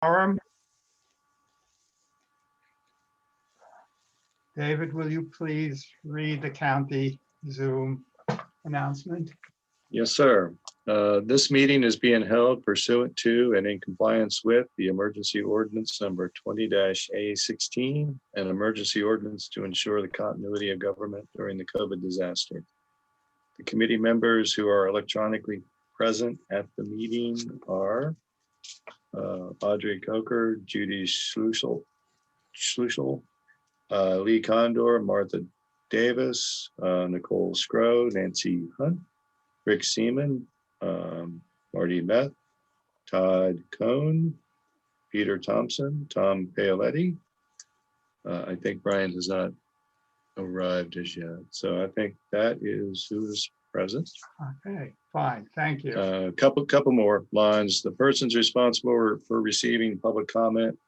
quorum. David, will you please read the county Zoom announcement? Yes, sir. This meeting is being held pursuant to and in compliance with the emergency ordinance number 20-A16, an emergency ordinance to ensure the continuity of government during the COVID disaster. The committee members who are electronically present at the meeting are Audrey Coker, Judy Schlussel, Lee Condor, Martha Davis, Nicole Scrow, Nancy Hunt, Rick Seaman, Marty Meth, Todd Cohn, Peter Thompson, Tom Paoletti. I think Brian has not arrived as yet. So I think that is who is present. Okay, fine, thank you. Couple more lines. The persons responsible for receiving public comment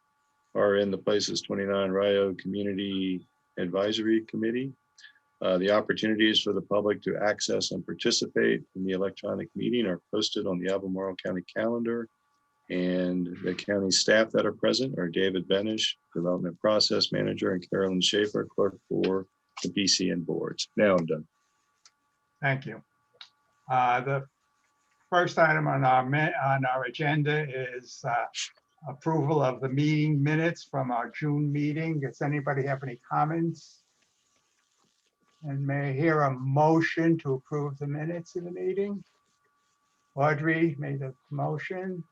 are in the Places29 Rio Community Advisory Committee. The opportunities for the public to access and participate in the electronic meeting are posted on the Albemarle County calendar. And the county staff that are present are David Benish, Development Process Manager, and Carolyn Schaefer, Clerk for the BCN boards. Now I'm done. Thank you. The first item on our agenda is approval of the meeting minutes from our June meeting. Does anybody have any comments? And may I hear a motion to approve the minutes of the meeting? Audrey made a motion.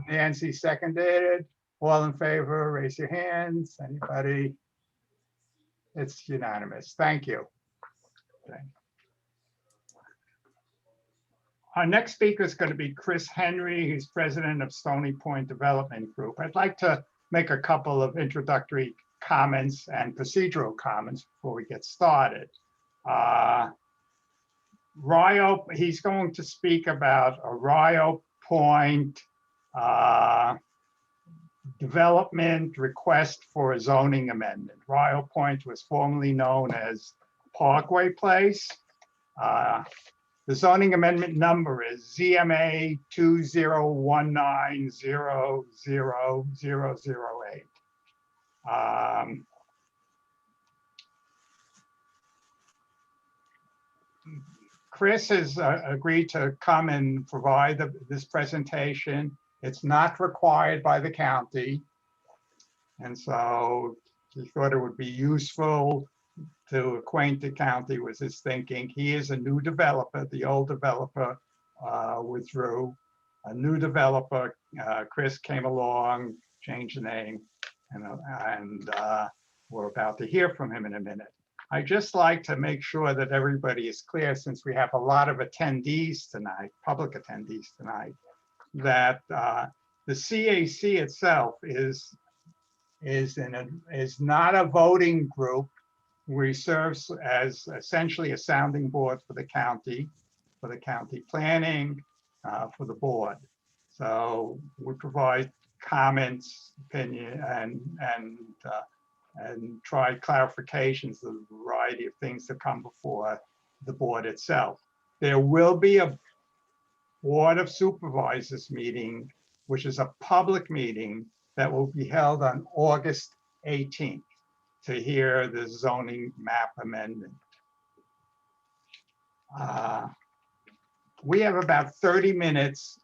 Nancy seconded. All in favor, raise your hands. Anybody? It's unanimous. Thank you. Okay. Our next speaker is going to be Chris Henry, who's president of Stony Point Development Group. I'd like to make a couple of introductory comments and procedural comments before we get started. He's going to speak about a Rio Point development request for a zoning amendment. Rio Point was formerly known as Parkway Place. The zoning amendment number is ZMA 2019000008. Chris has agreed to come and provide this presentation. It's not required by the county. And so he thought it would be useful to acquaint the county with his thinking. He is a new developer. The old developer withdrew. A new developer, Chris, came along, changed the name, and we're about to hear from him in a minute. I just like to make sure that everybody is clear, since we have a lot of attendees tonight, public attendees tonight, that the CAC itself is not a voting group. We serve as essentially a sounding board for the county planning, for the board. So we provide comments, opinion, and try clarifications of a variety of things that come before the board itself. There will be a Board of Supervisors meeting, which is a public meeting that will be held on August 18th to hear the zoning map amendment. We have about 30 minutes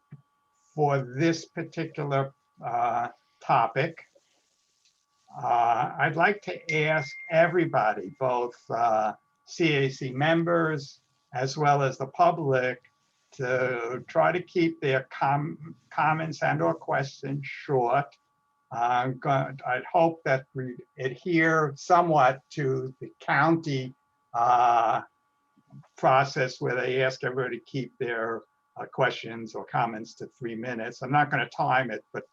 for this particular topic. I'd like to ask everybody, both CAC members as well as the public, to try to keep their comments and or questions short. I'd hope that we adhere somewhat to the county process, where they ask everybody to keep their questions or comments to 3 minutes. I'm not going to time it, but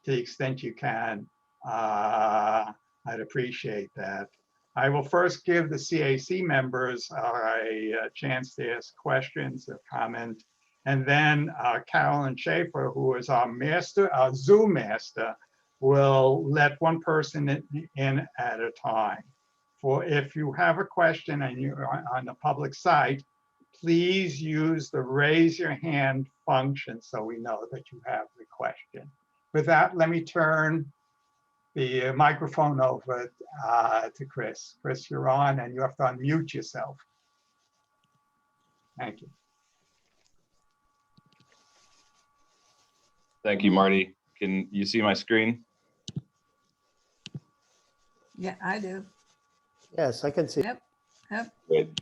to the extent you can, I'd appreciate that. I will first give the CAC members a chance to ask questions or comment, and then Carolyn Schaefer, who is our Zoom master, will let one person in at a time. For if you have a question and you're on the public site, please use the raise your hand function so we know that you have the question. with that, let me turn the microphone over to Chris. Chris, you're on and you have to unmute yourself. Thank you. Thank you, Marty. Can you see my screen? Yeah, I do. Yes, I can see. Yep. Yep. Great.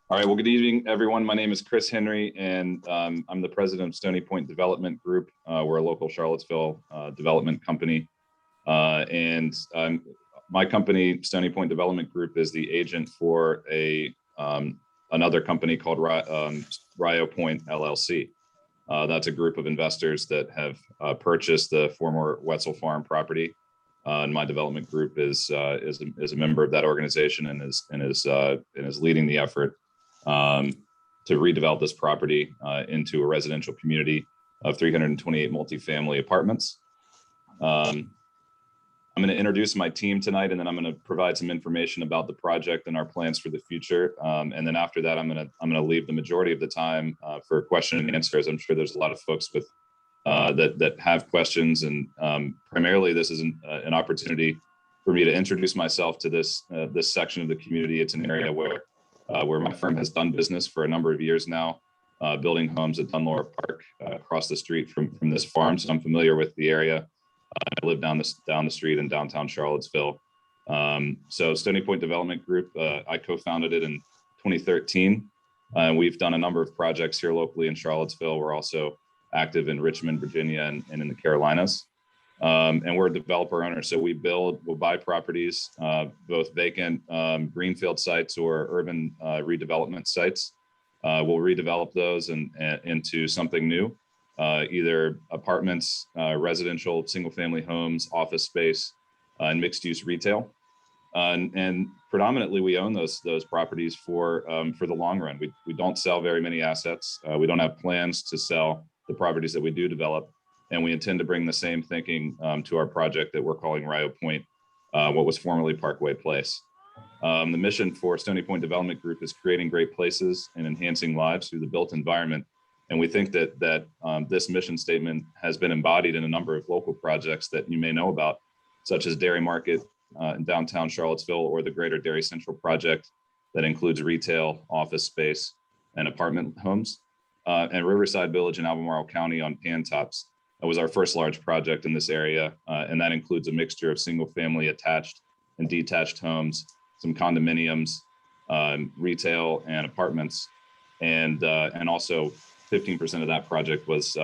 All right, well, good evening, everyone. My name is Chris Henry, and I'm the president of Stony Point Development Group. We're a local Charlottesville development company. My company, Stony Point Development Group, is the agent for another company called Rio Point LLC. That's a group of investors that have purchased the former Wetzel Farm property. And my development group is a member of that organization and is leading the effort to redevelop this property into a residential community of 328 multifamily apartments. I'm going to introduce my team tonight, and then I'm going to provide some information about the project and our plans for the future. And then after that, I'm going to leave the majority of the time for question and answers. I'm sure there's a lot of folks with that have questions, and primarily this is an opportunity for me to introduce myself to this section of the community. It's an area where my firm has done business for a number of years now, building homes at Dunlore Park across the street from this farm. So I'm familiar with the area. I live down the street in downtown Charlottesville. So Stony Point Development Group, I co-founded it in 2013. We've done a number of projects here locally in Charlottesville. We're also active in Richmond, Virginia, and in the Carolinas. And we're a developer owner. So we'll buy properties, both vacant greenfield sites or urban redevelopment sites. We'll redevelop those into something new. Either apartments, residential, single-family homes, office space, and mixed-use retail. And predominantly, we own those properties for the long run. We don't sell very many assets. We don't have plans to sell the properties that we do develop, and we intend to bring the same thinking to our project that we're calling Rio Point, what was formerly Parkway Place. The mission for Stony Point Development Group is creating great places and enhancing lives through the built environment. And we think that this mission statement has been embodied in a number of local projects that you may know about, such as Dairy Market in downtown Charlottesville, or the Greater Dairy Central project that includes retail, office space, and apartment homes. And Riverside Village in Albemarle County on Pantops. That was our first large project in this area, and that includes a mixture of single-family attached and detached homes, some condominiums, retail, and apartments, and also 15% of that project was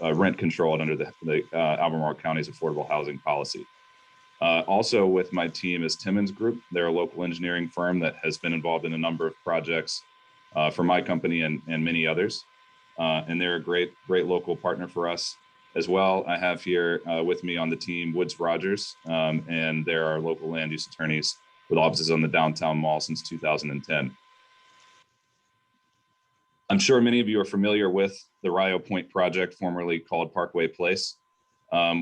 rent controlled under the Albemarle County's affordable housing policy. Also with my team is Timmons Group. They're a local engineering firm that has been involved in a number of projects for my company and many others. And they're a great local partner for us as well. I have here with me on the team Woods Rogers, and they're our local land use attorneys with offices on the downtown mall since 2010. I'm sure many of you are familiar with the Rio Point project, formerly called Parkway Place.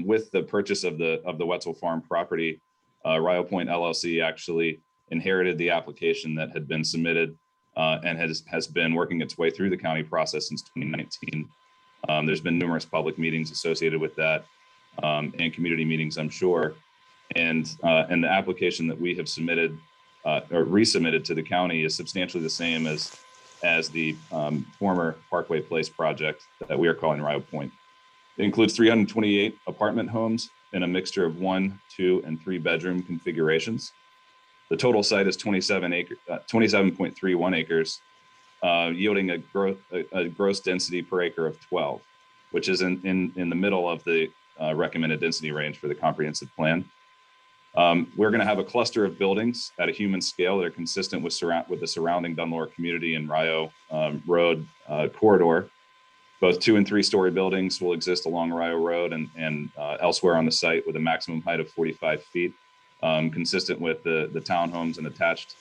With the purchase of the Wetzel Farm property, Rio Point LLC actually inherited the application that had been submitted and has been working its way through the county process since 2019. There's been numerous public meetings associated with that and community meetings, I'm sure. And the application that we have submitted or resubmitted to the county is substantially the same as the former Parkway Place project that we are calling Rio Point. It includes 328 apartment homes in a mixture of 1, 2, and 3 bedroom configurations. The total site is 27.31 acres, yielding a gross density per acre of 12, which is in the middle of the recommended density range for the comprehensive plan. We're going to have a cluster of buildings at a human scale that are consistent with the surrounding Dunlore community and Rio Road corridor. Both 2- and 3-story buildings will exist along Rio Road and elsewhere on the site with a maximum height of 45 feet, consistent with the townhomes and attached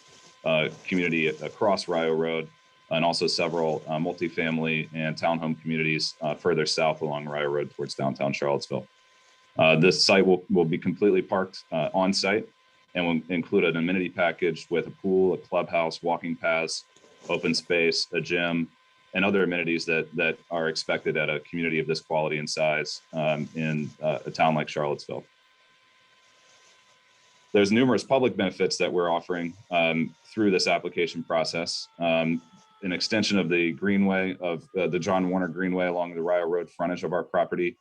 community across Rio Road, and also several multifamily and townhome communities further south along Rio Road towards downtown Charlottesville. This site will be completely parked on site and will include an amenity package with a pool, a clubhouse, walking paths, open space, a gym, and other amenities that are expected at a community of this quality and size in a town like Charlottesville. There's numerous public benefits that we're offering through this application process. An extension of the greenway of the John Warner Greenway along the Rio Road frontage of our property,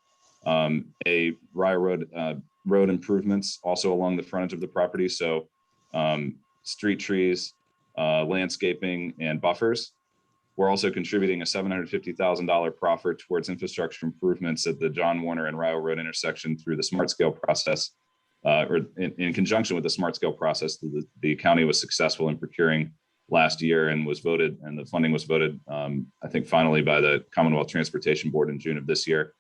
a Rio Road road improvements also along the frontage of the property. So street trees, landscaping, and buffers. We're also contributing a $750,000 proffer towards infrastructure improvements at the John Warner and Rio Road intersection through the Smart Scale process, or in conjunction with the Smart Scale process. The county was successful in procuring last year and was voted, and the funding was voted, I think, finally by the Commonwealth Transportation Board in June of this year.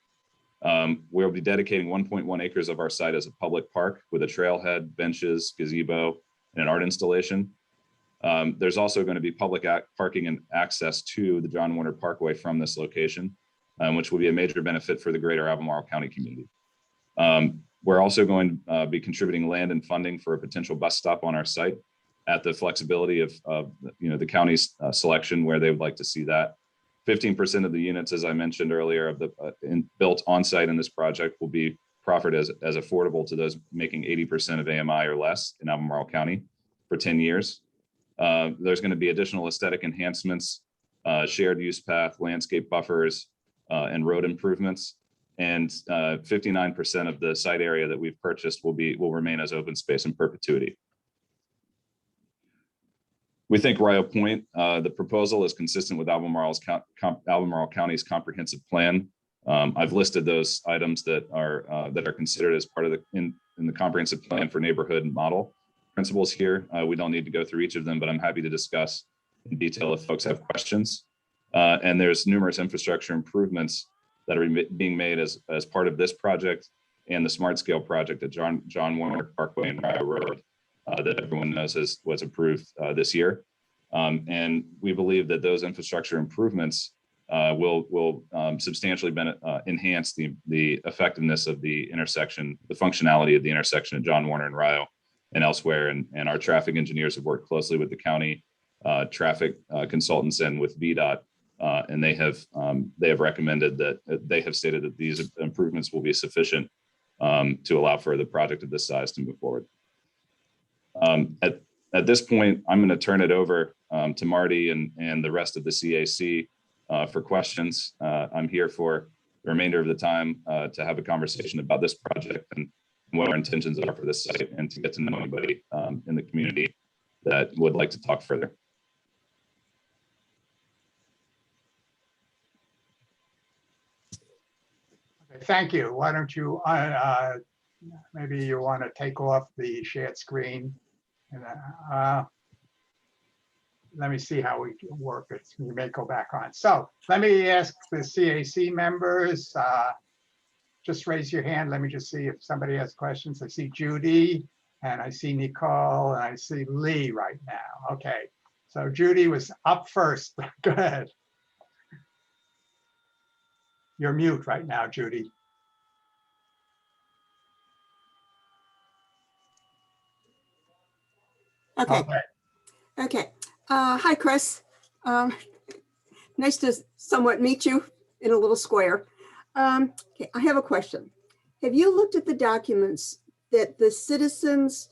We'll be dedicating 1.1 acres of our site as a public park with a trailhead, benches, gazebo, and an art installation. There's also going to be public parking and access to the John Warner Parkway from this location, which will be a major benefit for the greater Albemarle County community. We're also going to be contributing land and funding for a potential bus stop on our site at the flexibility of the county's selection where they would like to see that. 15% of the units, as I mentioned earlier, of the built on site in this project will be proffered as affordable to those making 80% of AMI or less in Albemarle County for 10 years. There's going to be additional aesthetic enhancements, shared use path, landscape buffers, and road improvements. And 59% of the site area that we've purchased will remain as open space in perpetuity. We think Rio Point, the proposal is consistent with Albemarle County's comprehensive plan. I've listed those items that are considered as part of in the comprehensive plan for neighborhood model principles here. We don't need to go through each of them, but I'm happy to discuss in detail if folks have questions. And there's numerous infrastructure improvements that are being made as part of this project and the Smart Scale project at John Warner Parkway and Rio Road that everyone knows was approved this year. And we believe that those infrastructure improvements will substantially enhance the effectiveness of the intersection, the functionality of the intersection at John Warner and Rio and elsewhere. And our traffic engineers have worked closely with the county traffic consultants and with VDOT. And they have recommended that they have stated that these improvements will be sufficient to allow for the project of this size to move forward. At this point, I'm going to turn it over to Marty and the rest of the CAC for questions. I'm here for the remainder of the time to have a conversation about this project and what our intentions are for this site, and to get to know anybody in the community that would like to talk further. Okay, thank you. Why don't you, maybe you want to take off the shared screen. And let me see how we can work it. We may go back on. So let me ask the CAC members, just raise your hand. Let me just see if somebody has questions. I see Judy and I see Nicole and I see Lee right now. Okay, so Judy was up first. Go ahead. You're mute right now, Judy. Okay. Okay. Hi, Chris. Nice to somewhat meet you in a little square. Okay, I have a question. Have you looked at the documents that the citizens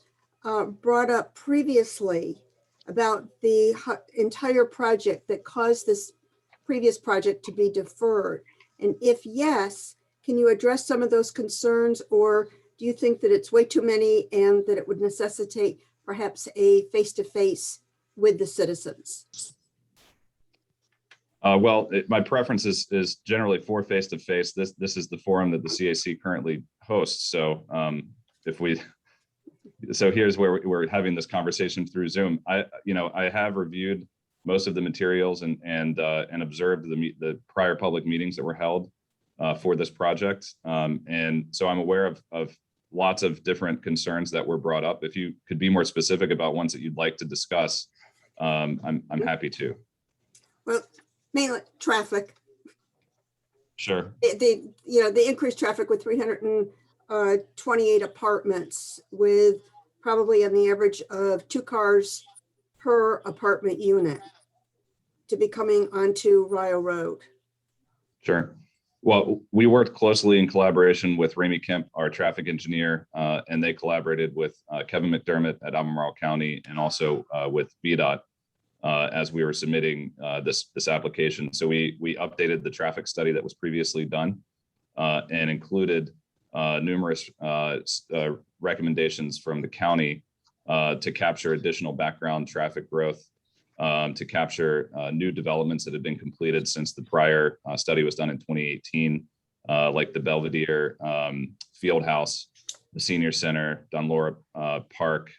brought up previously about the entire project that caused this previous project to be deferred? And if yes, can you address some of those concerns, or do you think that it's way too many and that it would necessitate perhaps a face-to-face with the citizens? My preference is generally for face-to-face. This is the forum that the CAC currently hosts. So here's where we're having this conversation through Zoom. I have reviewed most of the materials and observed the prior public meetings that were held for this project. And so I'm aware of lots of different concerns that were brought up. If you could be more specific about ones that you'd like to discuss, I'm happy to. Well, mainly traffic. Sure. The increased traffic with 328 apartments with probably on the average of 2 cars per apartment unit. to be coming onto Rio Road? Sure. Well, we worked closely in collaboration with Ramey Kemp, our traffic engineer, and they collaborated with Kevin McDermott at Albemarle County and also with VDOT as we were submitting this application. So we updated the traffic study that was previously done and included numerous recommendations from the county to capture additional background traffic growth, to capture new developments that have been completed since the prior study was done in 2018, like the Belvedere Field House, the Senior Center, Dunlorp Park,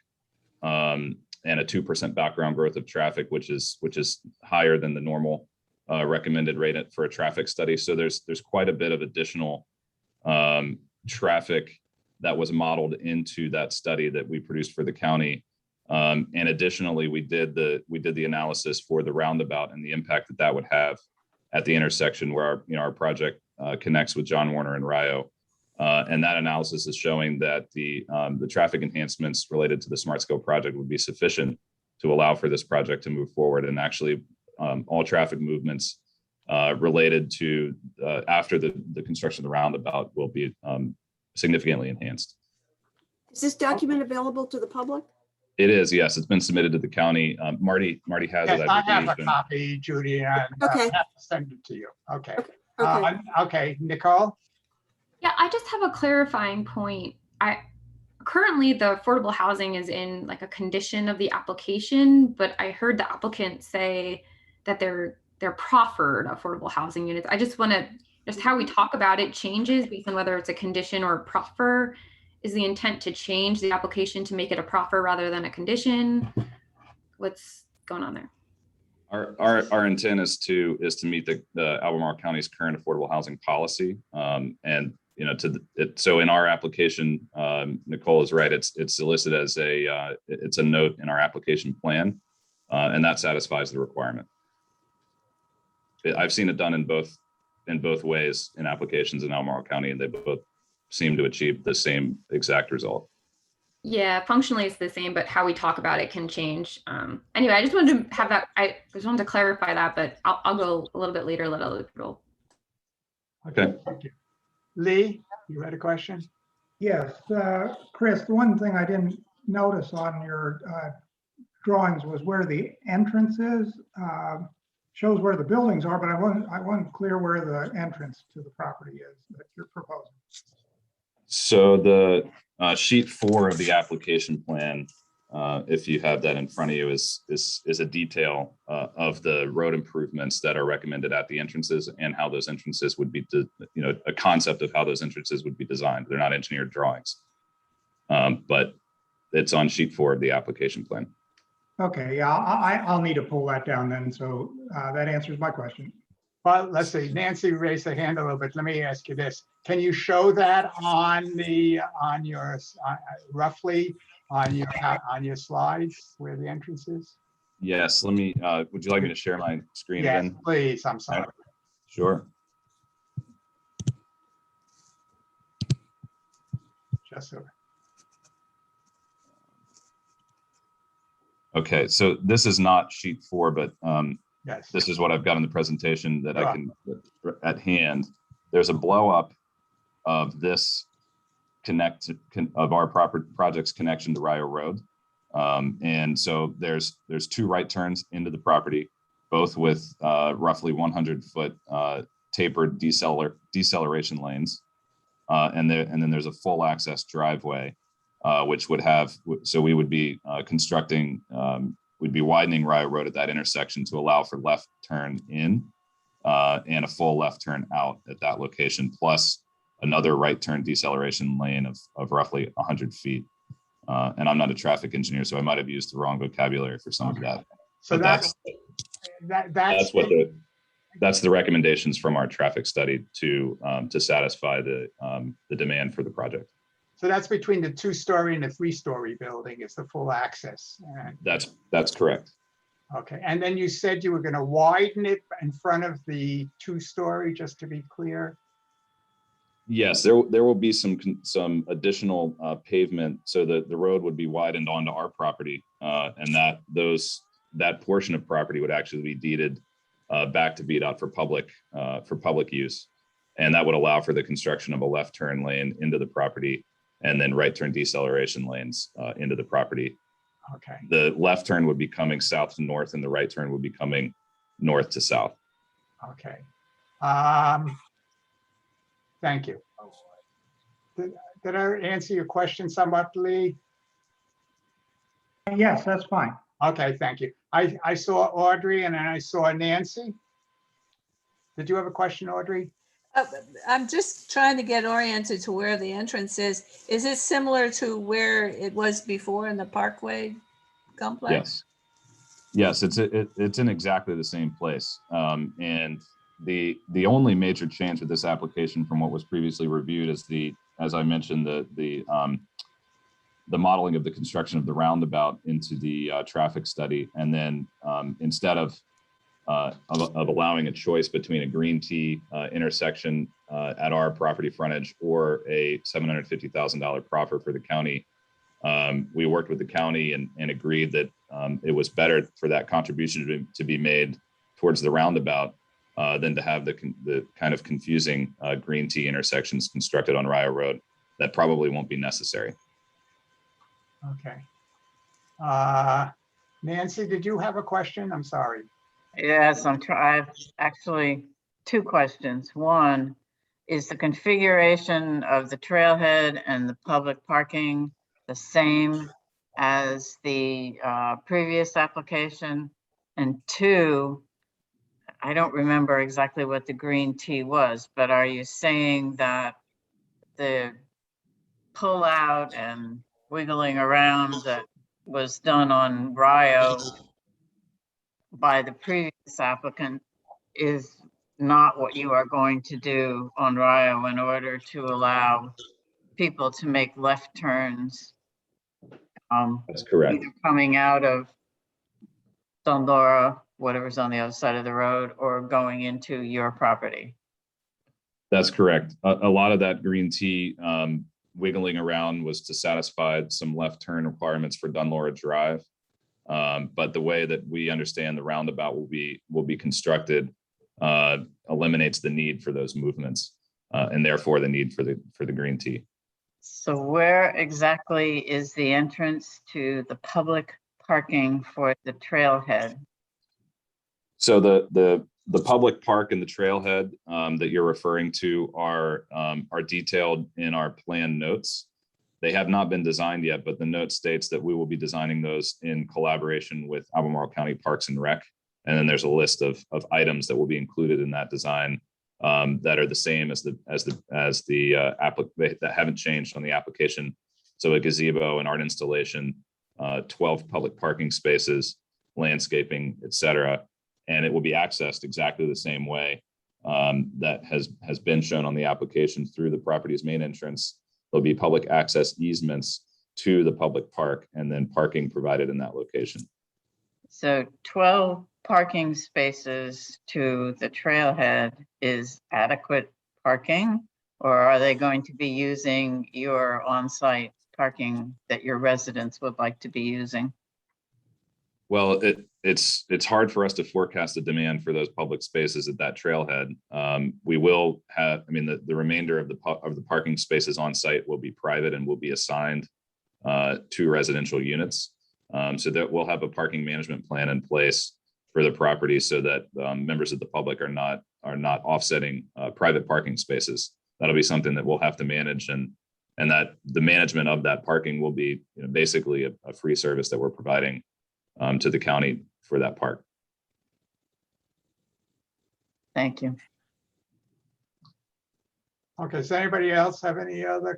and a 2% background growth of traffic, which is higher than the normal recommended rate for a traffic study. So there's quite a bit of additional traffic that was modeled into that study that we produced for the county. And additionally, we did the analysis for the roundabout and the impact that would have at the intersection where our project connects with John Warner and Rio. And that analysis is showing that the traffic enhancements related to the Smart Scale project would be sufficient to allow for this project to move forward. And actually, all traffic movements related to after the construction of the roundabout will be significantly enhanced. Is this document available to the public? It is, yes. It's been submitted to the county. Marty has Yes, it. I have a believe, copy, Judy, and I Okay. have to send it to you. Okay. Okay. Okay, Nicole? Yeah, I just have a clarifying point. Currently the affordable housing is in like a condition of the application, but I heard the applicant say that they're proffered affordable housing units. I just want to, just how we talk about it changes based on whether it's a condition or a proffer. Is the intent to change the application to make it a proffer rather than a condition? What's going on there? Our intent is to meet the Albemarle County's current affordable housing policy, and so in our application, Nicole is right. It's listed as it's a note in our application plan, and that satisfies the requirement. I've seen it done in both ways in applications in Albemarle County, and they both seem to achieve the same exact result. Yeah, functionally it's the same, but how we talk about it can change. Anyway, I just wanted to have that. I just wanted to clarify that, but I'll go a little bit later. Let other people. Okay. Thank you. Lee, you had a question? Yes, Chris, the one thing I didn't notice on your drawings was where the entrance is. Shows where the buildings are, but I wasn't clear where the entrance to the property is that you're proposing. So the sheet 4 of the application plan, if you have that in front of you, is a detail of the road improvements that are recommended at the entrances and how those entrances would be, a concept of how those entrances would be designed. They're not engineered drawings, but it's on sheet 4 of the application plan. Okay, yeah, I'll need to pull that down then. So that answers my question. Well, let's see, Nancy raised her hand a little bit. Let me ask you this. Can you show that on your roughly on your slides where the entrance is? Yes, let me, would you like me to share my screen Yes, again? please, I'm sorry. Sure. Just so. Okay, so this is not sheet 4, but Yes. this is what I've got in the presentation that I Right. can at hand. There's a blow up of this of our project's connection to Rio Road. And so there's 2 right turns into the property, both with roughly 100-foot tapered deceleration lanes. And then there's a full access driveway, which would have, so we would be constructing, we'd be widening Rio Road at that intersection to allow for left turn in and a full left turn out at that location, plus another right turn deceleration lane of roughly 100 feet. And I'm not a traffic engineer, so I might have used the wrong vocabulary for some of that. So But that's the recommendations from our traffic study to satisfy the demand for the project. So that's between the 2-story and the 3-story building is the full access. That's correct. Okay, and then you said you were going to widen it in front of the 2-story, just to be clear. Yes, there will be some additional pavement, so that the road would be widened onto our property, and that portion of property would actually be deeded back to VDOT for public use. And that would allow for the construction of a left turn lane into the property and then right turn deceleration lanes into the property. Okay, The left turn would be coming south to north and the right turn would be coming north to south. okay. Thank you. Did I answer your question somewhat, Lee? Yes, that's fine. Okay, thank you. I saw Audrey and then I saw Nancy. Did you have a question, Audrey? I'm just trying to get oriented to where the entrance is. Is it similar to where it was before in the Parkway complex? Yes, it's in exactly the same place. And the only major change with this application from what was previously reviewed is as I mentioned, the modeling of the construction of the roundabout into the traffic study. And then instead of allowing a choice between a green T intersection at our property frontage or a $750,000 proffer for the county, we worked with the county and agreed that it was better for that contribution to be made towards the roundabout than to have the kind of confusing green T intersections constructed on Rio Road that probably won't be necessary. Okay. Nancy, did you have a question? I'm sorry. Yes, I have actually two questions. One, is the configuration of the trailhead and the public parking the same as the previous application? And two, I don't remember exactly what the green T was, but are you saying that the pull out and wiggling around that was done on Rio by the previous applicant is not what you are going to do on Rio in order to allow people to make left turns? That's correct. Either coming out of Dondora, whatever's on the other side of the road, or going into your property. That's correct. A lot of that green T wiggling around was to satisfy some left turn requirements for Dunlora Drive. But the way that we understand the roundabout will be constructed eliminates the need for those movements and therefore the need for the green T. So where exactly is the entrance to the public parking for the trailhead? So the public park and the trailhead that you're referring to are detailed in our plan notes. They have not been designed yet, but the note states that we will be designing those in collaboration with Albemarle County Parks and Rec. And then there's a list of items that will be included in that design that are the same as the that haven't changed on the application. So a gazebo, an art installation, 12 public parking spaces, landscaping, etc. And it will be accessed exactly the same way that has been shown on the application through the property's main entrance. There'll be public access easements to the public park and then parking provided in that location. So 12 parking spaces to the trailhead is adequate parking, or are they going to be using your on-site parking that your residents would like to be using? Well, it's hard for us to forecast the demand for those public spaces at that trailhead. We will have, I mean, the remainder of the parking spaces on site will be private and will be assigned to residential units. So that we'll have a parking management plan in place for the property so that members of the public are not offsetting private parking spaces. That'll be something that we'll have to manage, and that the management of that parking will be basically a free service that we're providing to the county for that park. Thank you. Okay, does anybody else have any other?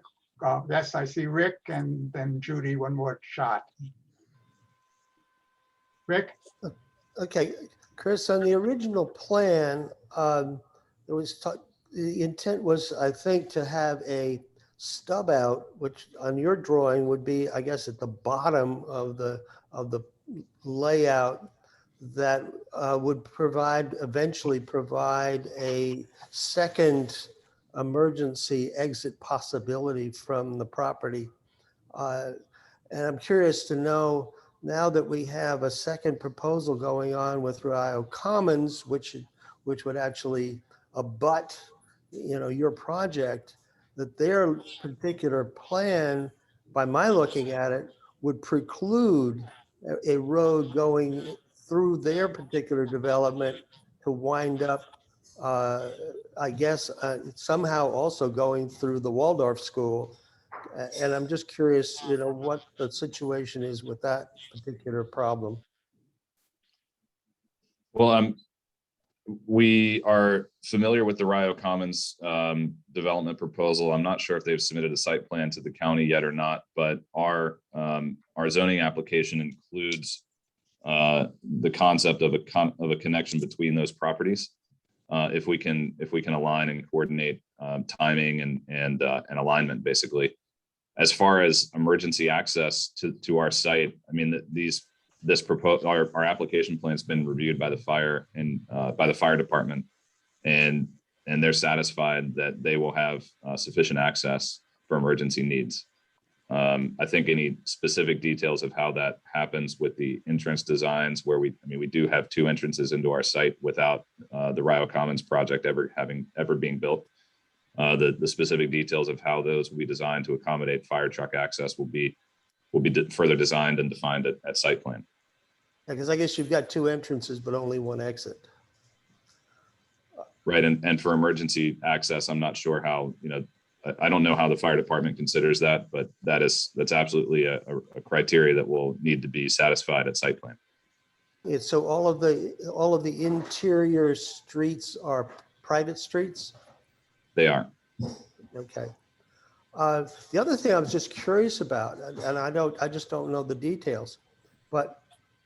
Yes, I see Rick and then Judy, one more shot. Rick? Okay, Chris, on the original plan, the intent was, I think, to have a stub out, which on your drawing would be, I guess, at the bottom of the layout that would eventually provide a second emergency exit possibility from the property. And I'm curious to know now that we have a second proposal going on with Rio Commons, which would actually abut, your project, that their particular plan, by my looking at it, would preclude a road going through their particular development to wind up, I guess, somehow also going through the Waldorf School. And I'm just curious, what the situation is with that particular problem. Well, we are familiar with the Rio Commons development proposal. I'm not sure if they've submitted a site plan to the county yet or not, but our zoning application includes the concept of a connection between those properties. If we can align and coordinate timing and alignment, basically. As far as emergency access to our site, I mean, our application plan has been reviewed by the fire department, and they're satisfied that they will have sufficient access for emergency needs. I think any specific details of how that happens with the entrance designs, where we do have 2 entrances into our site without the Rio Commons project ever being built. The specific details of how those will be designed to accommodate fire truck access will be further designed and defined at site plan. Because I guess you've got 2 entrances, but only 1 exit. Right, and for emergency access, I'm not sure how, I don't know how the fire department considers that, but that's absolutely a criteria that will need to be satisfied at site plan. Yeah, so all of the interior streets are private streets? They are. Okay. The other thing I was just curious about, and I just don't know the details, but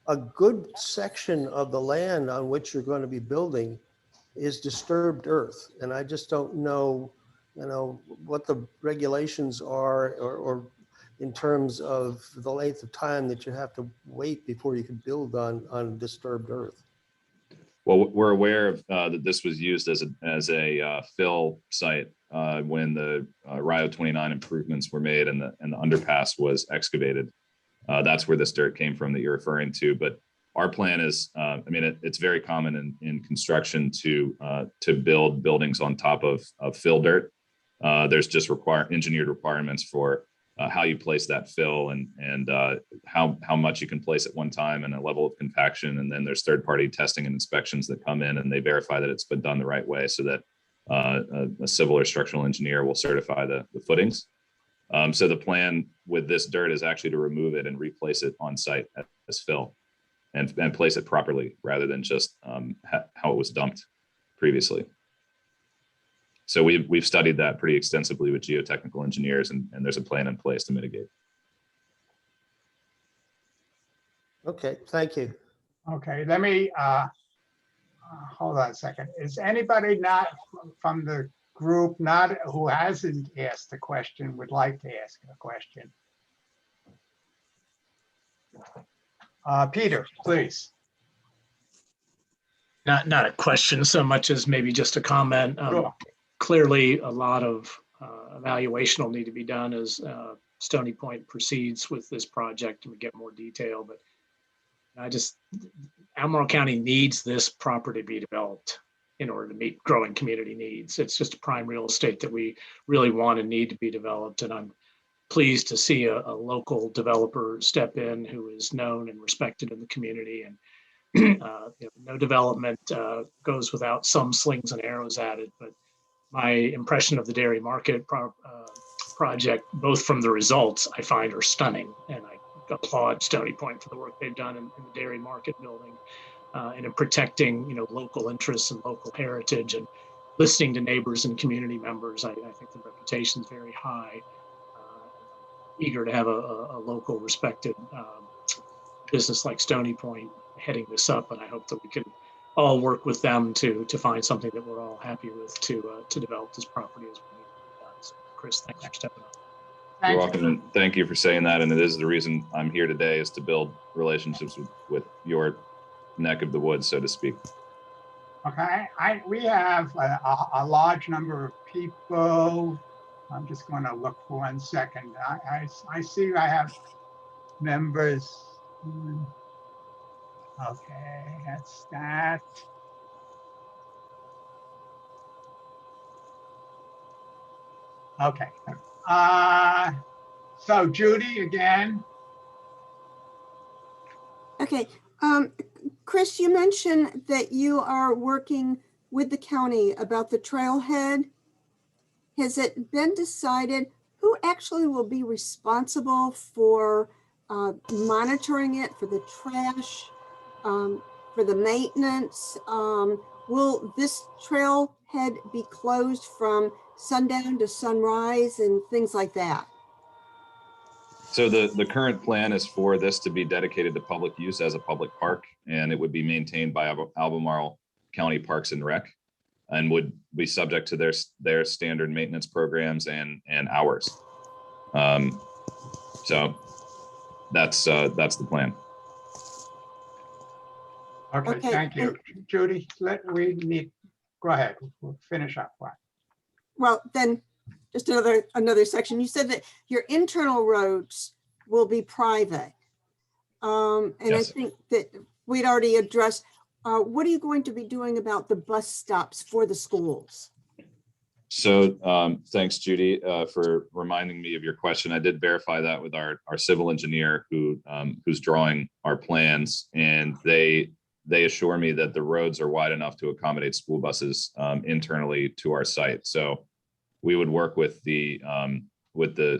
a good section of the land on which you're going to be building is disturbed earth. And I just don't know, what the regulations are or in terms of the length of time that you have to wait before you can build on disturbed earth. Well, we're aware of that this was used as a fill site when the Rio 29 improvements were made and the underpass was excavated. That's where this dirt came from that you're referring to. But our plan is, it's very common in construction to build buildings on top of fill dirt. There's just engineered requirements for how you place that fill and how much you can place at one time and a level of compaction. And then there's third-party testing and inspections that come in and they verify that it's been done the right way, so that a civil or structural engineer will certify the footings. So the plan with this dirt is actually to remove it and replace it on site as fill and place it properly rather than just how it was dumped previously. So we've studied that pretty extensively with geotechnical engineers, and there's a plan in place to mitigate. Okay, thank you. Okay, let me, hold on a second. Is anybody not from the group who hasn't asked a question would like to ask a question? Peter, please. Not a question so much as maybe just a comment. Sure. Clearly, a lot of evaluation will need to be done as Stony Point proceeds with this project and we get more detail. But Albemarle County needs this property to be developed in order to meet growing community needs. It's just a prime real estate that we really want and need to be developed. And I'm pleased to see a local developer step in who is known and respected in the community. And no development goes without some slings and arrows added. But my impression of the dairy market project, both from the results I find are stunning, and I applaud Stony Point for the work they've done in the dairy market building and in protecting local interests and local heritage and listening to neighbors and community members. I think the reputation is very high. Eager to have a local respected business like Stony Point heading this up, and I hope that we can all work with them to find something that we're all happy with to develop this property as we need it done. So, Chris, thanks for stepping up. You're welcome, and thank you for saying that. And it is the reason I'm here today, is to build relationships with your neck of the woods, so to speak. Okay, we have a large number of people. I'm just going to look for 1 second. I see I have members Okay, that's that. Okay. So Judy again. Okay, Chris, you mentioned that you are working with the county about the trailhead. Has it been decided who actually will be responsible for monitoring it, for the trash, for the maintenance? Will this trailhead be closed from sundown to sunrise and things like that? So the current plan is for this to be dedicated to public use as a public park, and it would be maintained by Albemarle County Parks and Rec, and would be subject to their standard maintenance programs and hours. So that's the plan. Okay, thank you. Judy, go ahead, we'll finish up. Well, then just another section. You said that your internal roads will be private. And Yes. I think that we'd already addressed, what are you going to be doing about the bus stops for the schools? So thanks, Judy, for reminding me of your question. I did verify that with our civil engineer who's drawing our plans, and they assure me that the roads are wide enough to accommodate school buses internally to our site. So we would work with the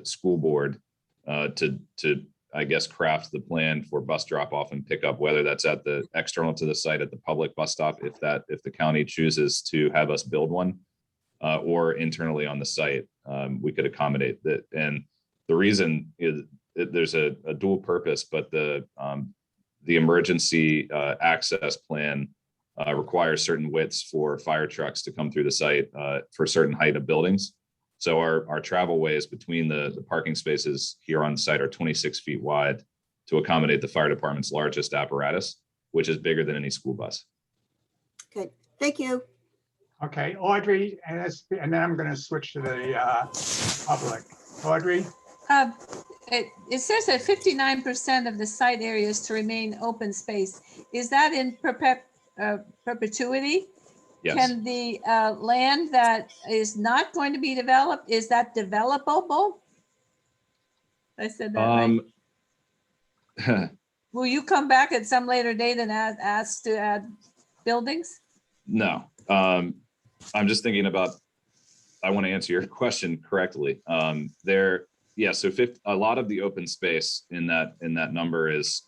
school board to I guess craft the plan for bus drop off and pickup, whether that's at the external to the site at the public bus stop, if the county chooses to have us build one, or internally on the site, we could accommodate that. And the reason is there's a dual purpose, but the emergency access plan requires certain widths for fire trucks to come through the site for a certain height of buildings. So our travel ways between the parking spaces here on site are 26 feet wide to accommodate the fire department's largest apparatus, which is bigger than any school bus. Okay, thank you. Okay, Audrey, and then I'm going to switch to the public. Audrey? It says that 59% of the site area is to remain open space. Is that in perpetuity? Yes. Can the land that is not going to be developed, is that developable? I said that right. Will you come back at some later date and ask to add buildings? No. I'm just thinking about, I want to answer your question correctly. So a lot of the open space in that number is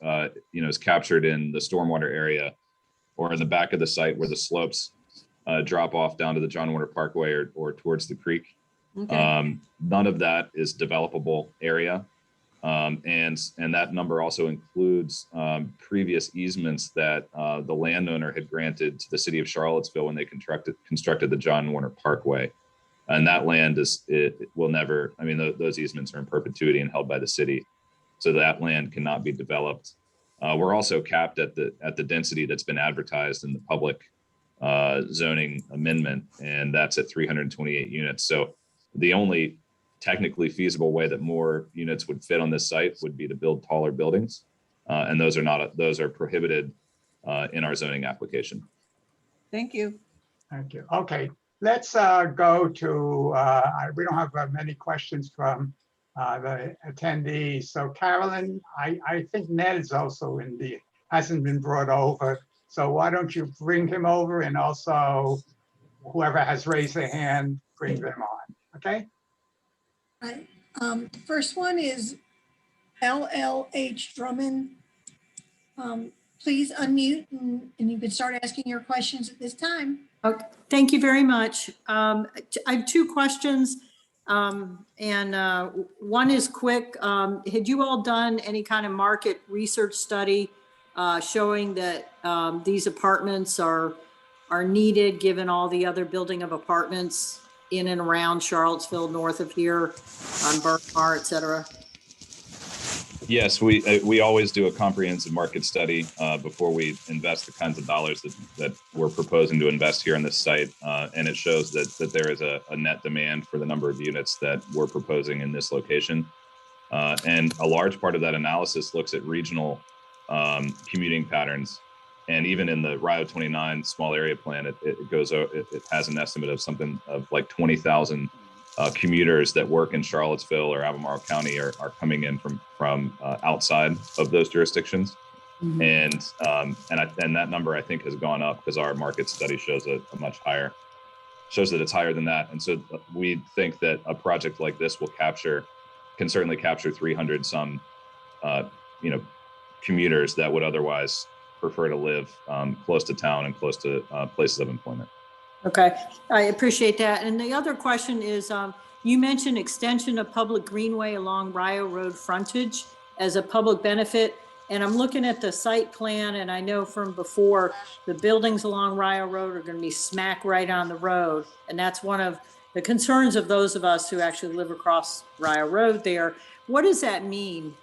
is captured in the stormwater area or in the back of the site where the slopes drop off down to the John Warner Parkway or towards the creek. Okay. None of that is developable area. And that number also includes previous easements that the landowner had granted to the city of Charlottesville when they constructed the John Warner Parkway. And that land will never, those easements are in perpetuity and held by the city. So that land cannot be developed. We're also capped at the density that's been advertised in the public zoning amendment, and that's at 328 units. So the only technically feasible way that more units would fit on this site would be to build taller buildings. And those are prohibited in our zoning application. Thank you. Thank you. Okay, let's go to, we don't have many questions from the attendees. So Carolyn, I think Ned is also hasn't been brought over. So why don't you bring him over, and also whoever has raised their hand, bring them on, okay? Right. First one is LLH Drummond. Please unmute and you can start asking your questions at this time. Okay, thank you very much. I have two questions, and one is quick. Had you all done any kind of market research study showing that these apartments are needed given all the other building of apartments in and around Charlottesville, north of here, on Berkmar, et cetera? Yes, we always do a comprehensive market study before we invest the kinds of dollars that we're proposing to invest here on this site, and it shows that there is a net demand for the number of units that we're proposing in this location. And a large part of that analysis looks at regional commuting patterns. And even in the Rio 29 small area plan, it has an estimate of something of like 20,000 commuters that work in Charlottesville or Albemarle County are coming in from outside of those jurisdictions. And that number I think has gone up because our market study shows that it's higher than that. And so we think that a project like this can certainly capture 300 some commuters that would otherwise prefer to live close to town and close to places of employment. Okay, I appreciate that. And the other question is, you mentioned extension of public greenway along Rio Road frontage as a public benefit. And I'm looking at the site plan, and I know from before, the buildings along Rio Road are going to be smack right on the road. And that's one of the concerns of those of us who actually live across Rio Road there. What does that mean?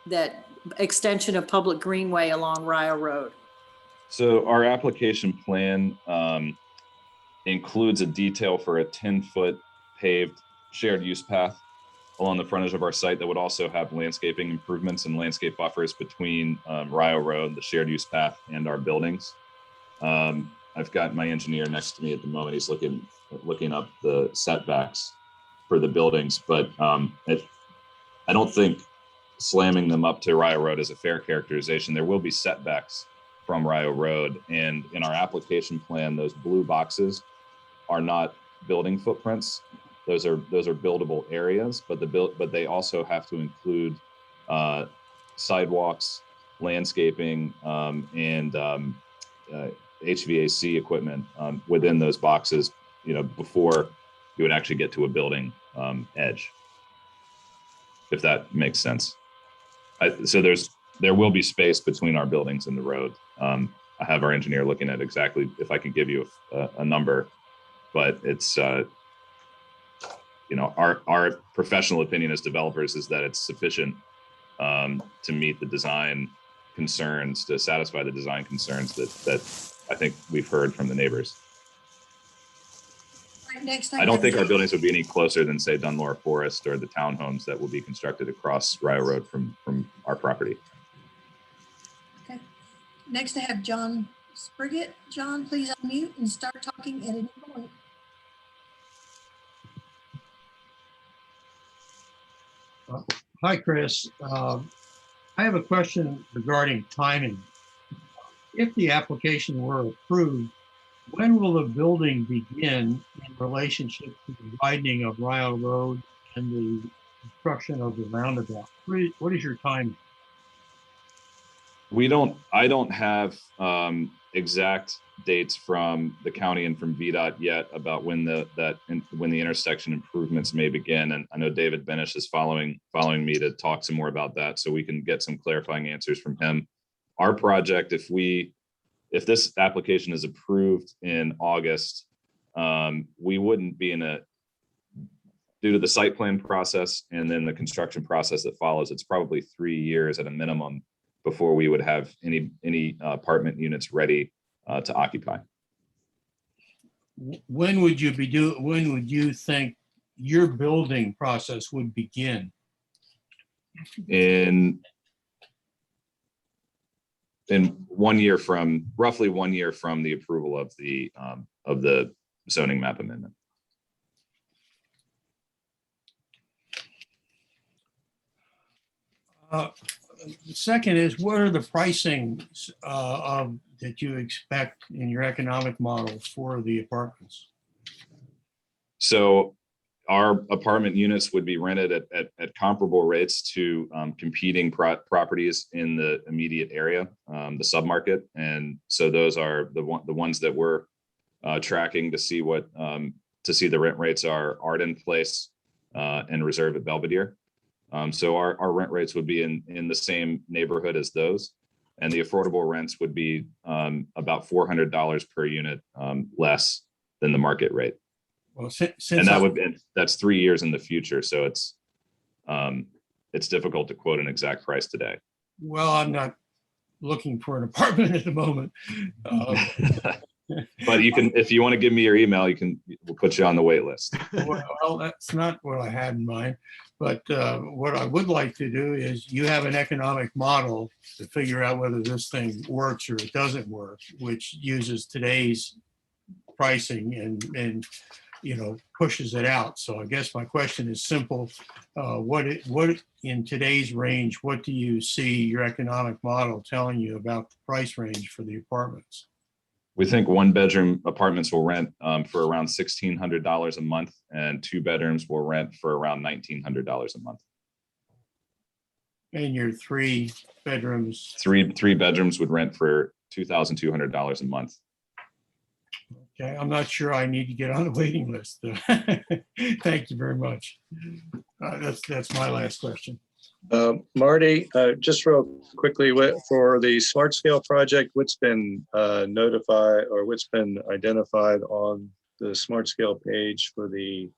That extension of public greenway along Rio Road? So our application plan includes a detail for a 10-foot paved shared use path along the frontage of our site that would also have landscaping improvements and landscape buffers between Rio Road, the shared use path, and our buildings. I've got my engineer next to me at the moment. He's looking up the setbacks for the buildings, but I don't think slamming them up to Rio Road is a fair characterization. There will be setbacks from Rio Road, and in our application plan, those blue boxes are not building footprints. Those are buildable areas, but they also have to include sidewalks, landscaping, and HVAC equipment within those boxes, before you would actually get to a building edge, if that makes sense. So there will be space between our buildings and the road. I have our engineer looking at exactly if I can give you a number, but it's our professional opinion as developers is that it's sufficient to meet the design concerns, to satisfy the design concerns that I think we've heard from the neighbors. Right, next I don't think our buildings would be any closer than, say, Dunlore Forest or the townhomes that will be constructed across Rio Road from our property. Okay. Next, I have John Spriggett. John, please unmute and start talking at any point. Hi, Chris. I have a question regarding timing. If the application were approved, when will the building begin in relationship to the widening of Rio Road and the construction of the roundabout? What is your timing? I don't have exact dates from the county and from VDOT yet about when the intersection improvements may begin. And I know David Benish is following me to talk some more about that, so we can get some clarifying answers from him. Our project, if this application is approved in August, we wouldn't be due to the site plan process and then the construction process that follows, it's probably 3 years at a minimum before we would have any apartment units ready to occupy. When would you think your building process would begin? In roughly 1 year from the approval of the zoning map amendment. The second is, what are the pricing that you expect in your economic model for the apartments? So our apartment units would be rented at comparable rates to competing properties in the immediate area, the submarket. And so those are the ones that we're tracking to see the rent rates are Arden Place and Reserve at Belvedere. So our rent rates would be in the same neighborhood as those, and the affordable rents would be about $400 per unit less than the market rate. Well, that's 3 years in the future, so it's difficult to quote an exact price today. Well, I'm not looking for an apartment at the moment. But you can, if you want to give me your email, we'll put you on the wait list. Well, that's not what I had in mind. But what I would like to do is you have an economic model to figure out whether this thing works or it doesn't work, which uses today's pricing and pushes it out. So I guess my question is simple. What in today's range, what do you see your economic model telling you about the price range for the apartments? We think 1-bedroom apartments will rent for around $1,600 a month, and 2 bedrooms will rent for around $1,900 a month. And your 3 bedrooms? Three bedrooms would rent for $2,200 a month. Okay, I'm not sure I need to get on the waiting list. Thank you very much. That's my last question. Marty, just real quickly, for the smart scale project, what's been notified or what's been identified on the smart scale page for the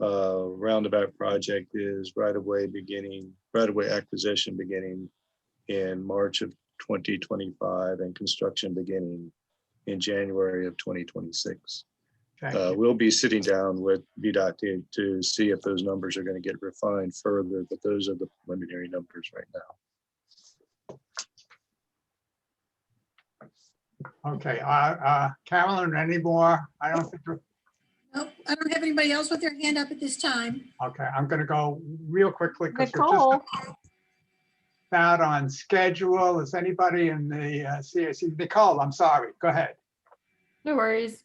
roundabout project is right-of-way acquisition beginning in March of 2025 and construction beginning in January of 2026. We'll be sitting down with VDOT to see if those numbers are going to get refined further, but those are the preliminary numbers right now. Okay, Carolyn, any more? I don't think, Nope, I don't have anybody else with their hand up at this time. okay, I'm gonna go real quickly because we're Nicole, just about on schedule. Is anybody in the CAC? Nicole, I'm sorry, go ahead. No worries.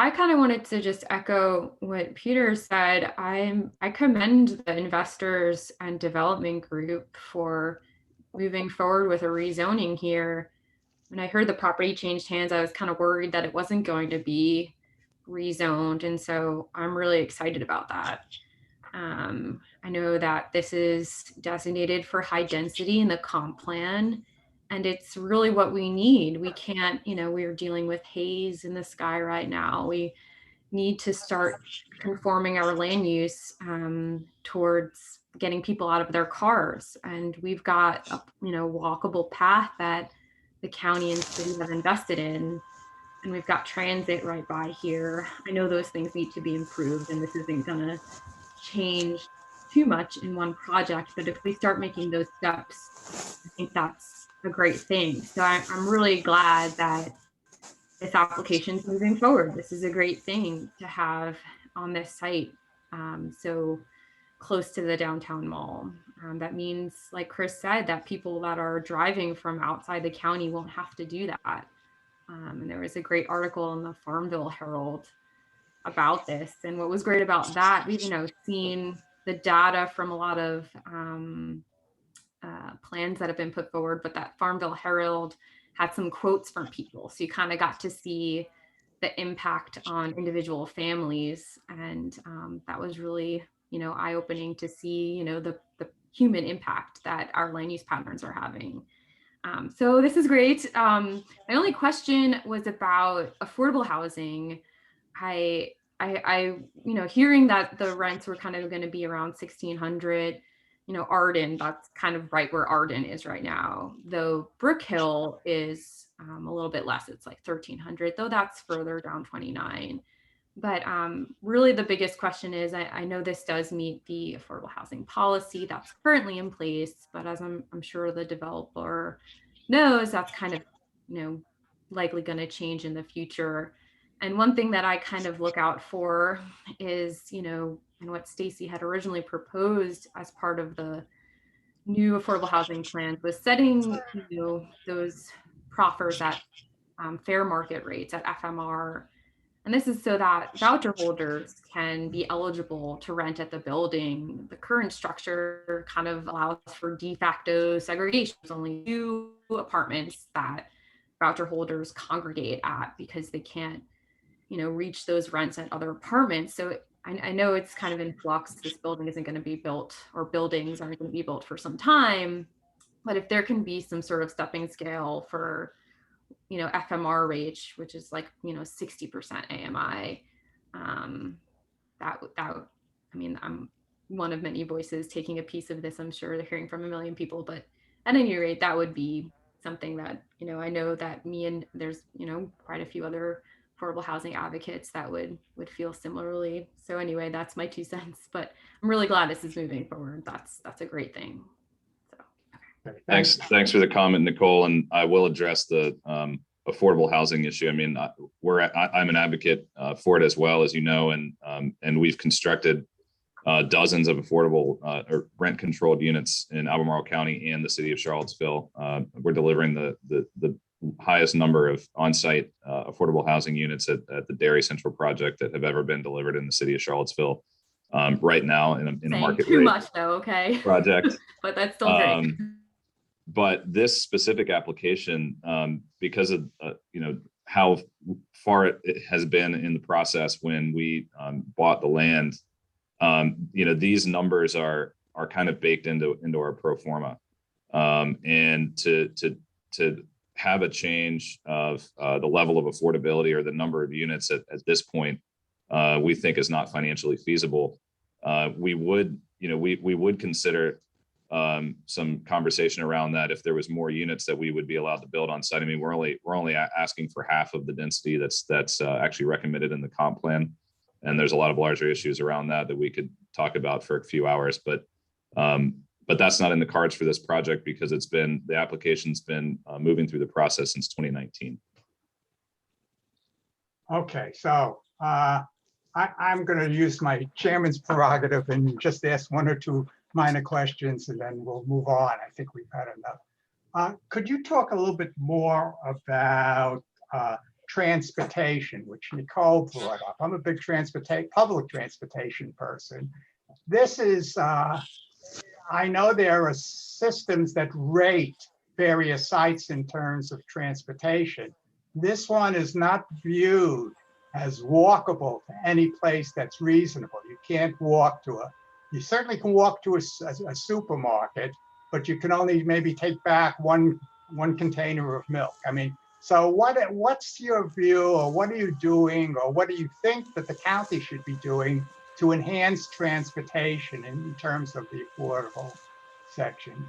I kind of wanted to just echo what Peter said. I commend the investors and development group for moving forward with a rezoning here. When I heard the property changed hands, I was kind of worried that it wasn't going to be rezoned. And so I'm really excited about that. I know that this is designated for high density in the comp plan, and it's really what we need. We can't, we're dealing with haze in the sky right now. We need to start conforming our land use towards getting people out of their cars. And we've got a walkable path that the county and city have invested in. And we've got transit right by here. I know those things need to be improved, and this isn't gonna change too much in one project, but if we start making those steps, I think that's a great thing. So I'm really glad that this application is moving forward. This is a great thing to have on this site, so close to the downtown mall. That means, like Chris said, that people that are driving from outside the county won't have to do that. And there was a great article in the Farmville Herald about this. And what was great about that, we've seen the data from a lot of plans that have been put forward, but that Farmville Herald had some quotes from people. So you kind of got to see the impact on individual families. And that was really, eye-opening to see, the human impact that our land use patterns are having. So this is great. My only question was about affordable housing. I hearing that the rents were kind of going to be around 1,600, Arden, that's kind of right where Arden is right now. Though Brook Hill is a little bit less. It's like 1,300, though that's further down 29. But really the biggest question is, I know this does meet the affordable housing policy that's currently in place, but as I'm sure the developer knows, that's kind of, likely going to change in the future. And one thing that I kind of look out for is, and what Stacy had originally proposed as part of the new affordable housing plan was setting, those proffers at fair market rates at FMR. And this is so that voucher holders can be eligible to rent at the building. The current structure kind of allows for de facto segregation. There's only 2 apartments that voucher holders congregate at because they can't, reach those rents at other apartments. So I know it's kind of in flux. This building isn't going to be built, or buildings aren't going to be built for some time. But if there can be some sort of stepping scale for FMR rate, which is like 60% AMI, I'm one of many voices taking a piece of this. I'm sure they're hearing from a million people, but at any rate, that would be something that, I know that me and there's, quite a few other affordable housing advocates that would feel similarly. So anyway, that's my 2 cents, but I'm really glad this is moving forward. That's a great thing. So Thanks for the comment, Nicole. And I will address the affordable housing issue. I mean, I'm an advocate for it as well, as you know, and we've constructed dozens of affordable or rent controlled units in Albemarle County and the city of Charlottesville. We're delivering the highest number of on-site affordable housing units at the Dairy Central project that have ever been delivered in the city of Charlottesville right now in a market too rate much though, okay. project. But that's still great. But this specific application, because of how far it has been in the process when we bought the land, these numbers are kind of baked into our pro forma, and to have a change of the level of affordability or the number of units at this point, we think is not financially feasible. We would consider some conversation around that if there was more units that we would be allowed to build on site. I mean, we're only asking for half of the density that's actually recommended in the comp plan, and there's a lot of larger issues around that we could talk about for a few hours. But that's not in the cards for this project because the application's been moving through the process since 2019. Okay, so I'm going to use my chairman's prerogative and just ask one or two minor questions, and then we'll move on. I think we've had enough. Could you talk a little bit more about transportation, which Nicole brought up? I'm a big public transportation person. This is, I know there are systems that rate various sites in terms of transportation. This one is not viewed as walkable to any place that's reasonable. You can't walk to you certainly can walk to a supermarket, but you can only maybe take back one container of milk. I mean, so what's your view, or what are you doing, or what do you think that the county should be doing to enhance transportation in terms of the affordable section?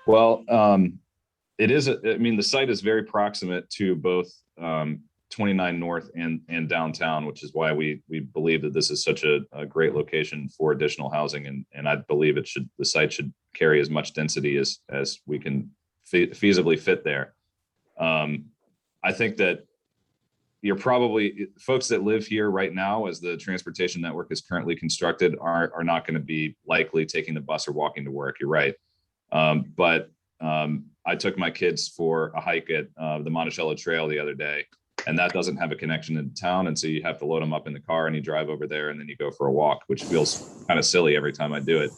Well, it is. The site is very proximate to both 29 North and downtown, which is why we believe that this is such a great location for additional housing, and I believe the site should carry as much density as we can feasibly fit there. I think that folks that live here right now, as the transportation network is currently constructed, are not going to be likely taking the bus or walking to work. You're right. But I took my kids for a hike at the Monticello Trail the other day, and that doesn't have a connection into town. And so you have to load them up in the car and you drive over there and then you go for a walk, which feels kind of silly every time I do it.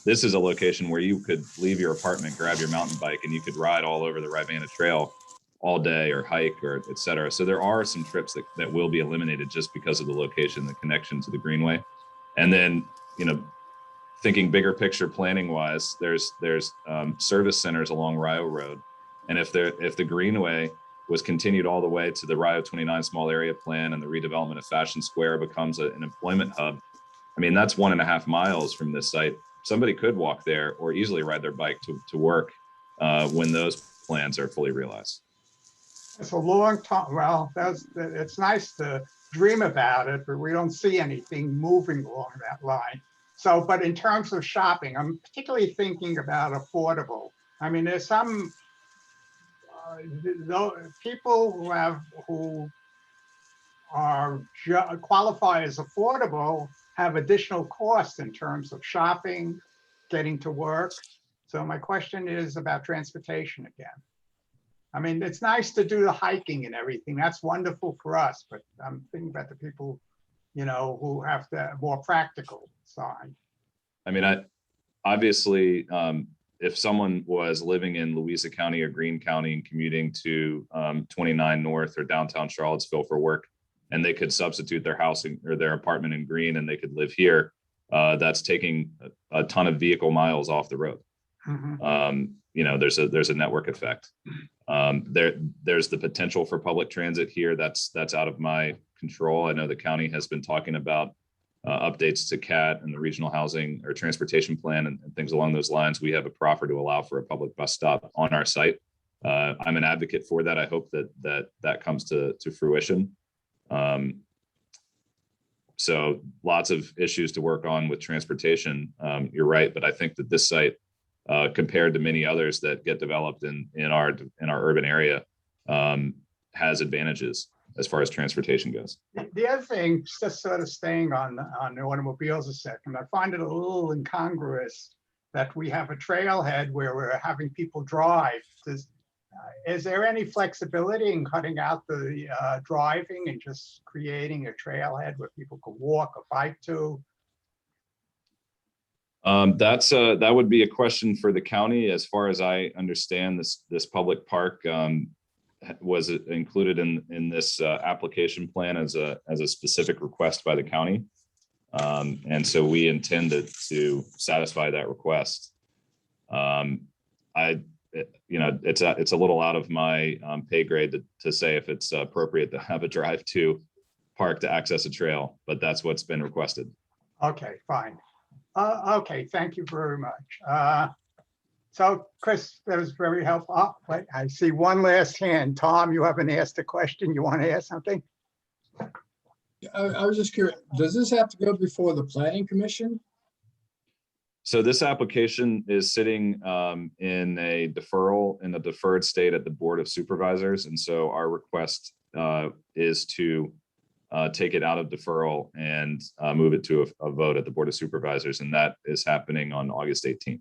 This is a location where you could leave your apartment, grab your mountain bike, and you could ride all over the Rivanna Trail all day, or hike, or et cetera. So there are some trips that will be eliminated just because of the location, the connection to the Greenway. And then, thinking bigger picture planning wise, there's service centers along Rio Road. And if the Greenway was continued all the way to the Rio 29 small area plan and the redevelopment of Fashion Square becomes an employment hub, I mean, that's 1.5 miles from this site. Somebody could walk there or easily ride their bike to work when those plans are fully realized. It's a long time. Well, it's nice to dream about it, but we don't see anything moving along that line. So, but in terms of shopping, I'm particularly thinking about affordable. I mean, there's some people who qualify as affordable have additional costs in terms of shopping, getting to work. So my question is about transportation again. I mean, it's nice to do the hiking and everything. That's wonderful for us, but I'm thinking about the people, who have the more practical side. I mean, obviously, if someone was living in Louisa County or Greene County and commuting to 29 North or downtown Charlottesville for work, and they could substitute their housing or their apartment in Greene and they could live here, that's taking a ton of vehicle miles off the road. Mm-hmm. There's a network effect. There's the potential for public transit here. That's out of my control. I know the county has been talking about updates to CAT and the regional housing or transportation plan and things along those lines. We have a proffer to allow for a public bus stop on our site. I'm an advocate for that. I hope that comes to fruition. So lots of issues to work on with transportation. You're right, but I think that this site, compared to many others that get developed in our urban area, has advantages as far as transportation goes. The other thing, just sort of staying on the automobiles a second, I find it a little incongruous that we have a trailhead where we're having people drive. Is there any flexibility in cutting out the driving and just creating a trailhead where people could walk or bike to? That would be a question for the county. As far as I understand, this public park was included in this application plan as a specific request by the county, and so we intended to satisfy that request. It's a little out of my pay grade to say if it's appropriate to have a drive to park to access a trail, but that's what's been requested. Okay, fine. Okay, thank you very much. So Chris, that was very helpful. Oh, wait, I see one last hand. Tom, you haven't asked a question. You want to ask something? I was just curious, does this have to go before the planning commission? So this application is sitting in a deferred state at the Board of Supervisors. And so our request is to take it out of deferral and move it to a vote at the Board of Supervisors. And that is happening on August 18th.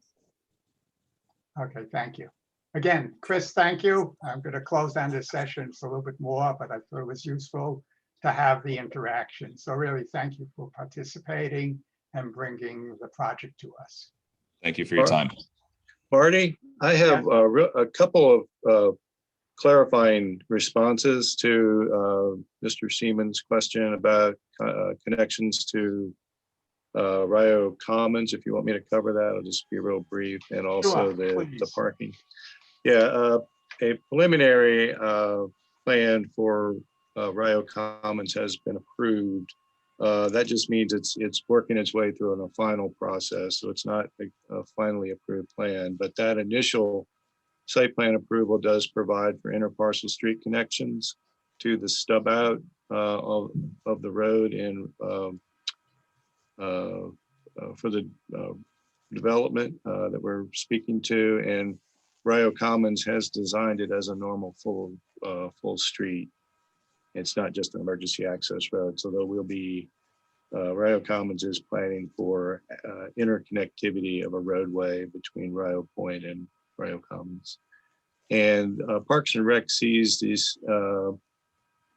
Okay, thank you. Again, Chris, thank you. I'm going to close down this session. It's a little bit more, but I thought it was useful to have the interaction. So really, thank you for participating and bringing the project to us. Thank you for your time. Marty, I have a couple of clarifying responses to Mr. Seaman's question about connections to Rio Commons. If you want me to cover that, I'll just be real brief, and also the parking. Yeah, a preliminary plan for Rio Commons has been approved. That just means it's working its way through a final process, so it's not a finally approved plan. But that initial site plan approval does provide for interparcel street connections to the stub out of the road and for the development that we're speaking to. And Rio Commons has designed it as a normal full street. It's not just an emergency access road. So there will be, Rio Commons is planning for interconnectivity of a roadway between Rio Point and Rio Commons. And Parks and Rec sees these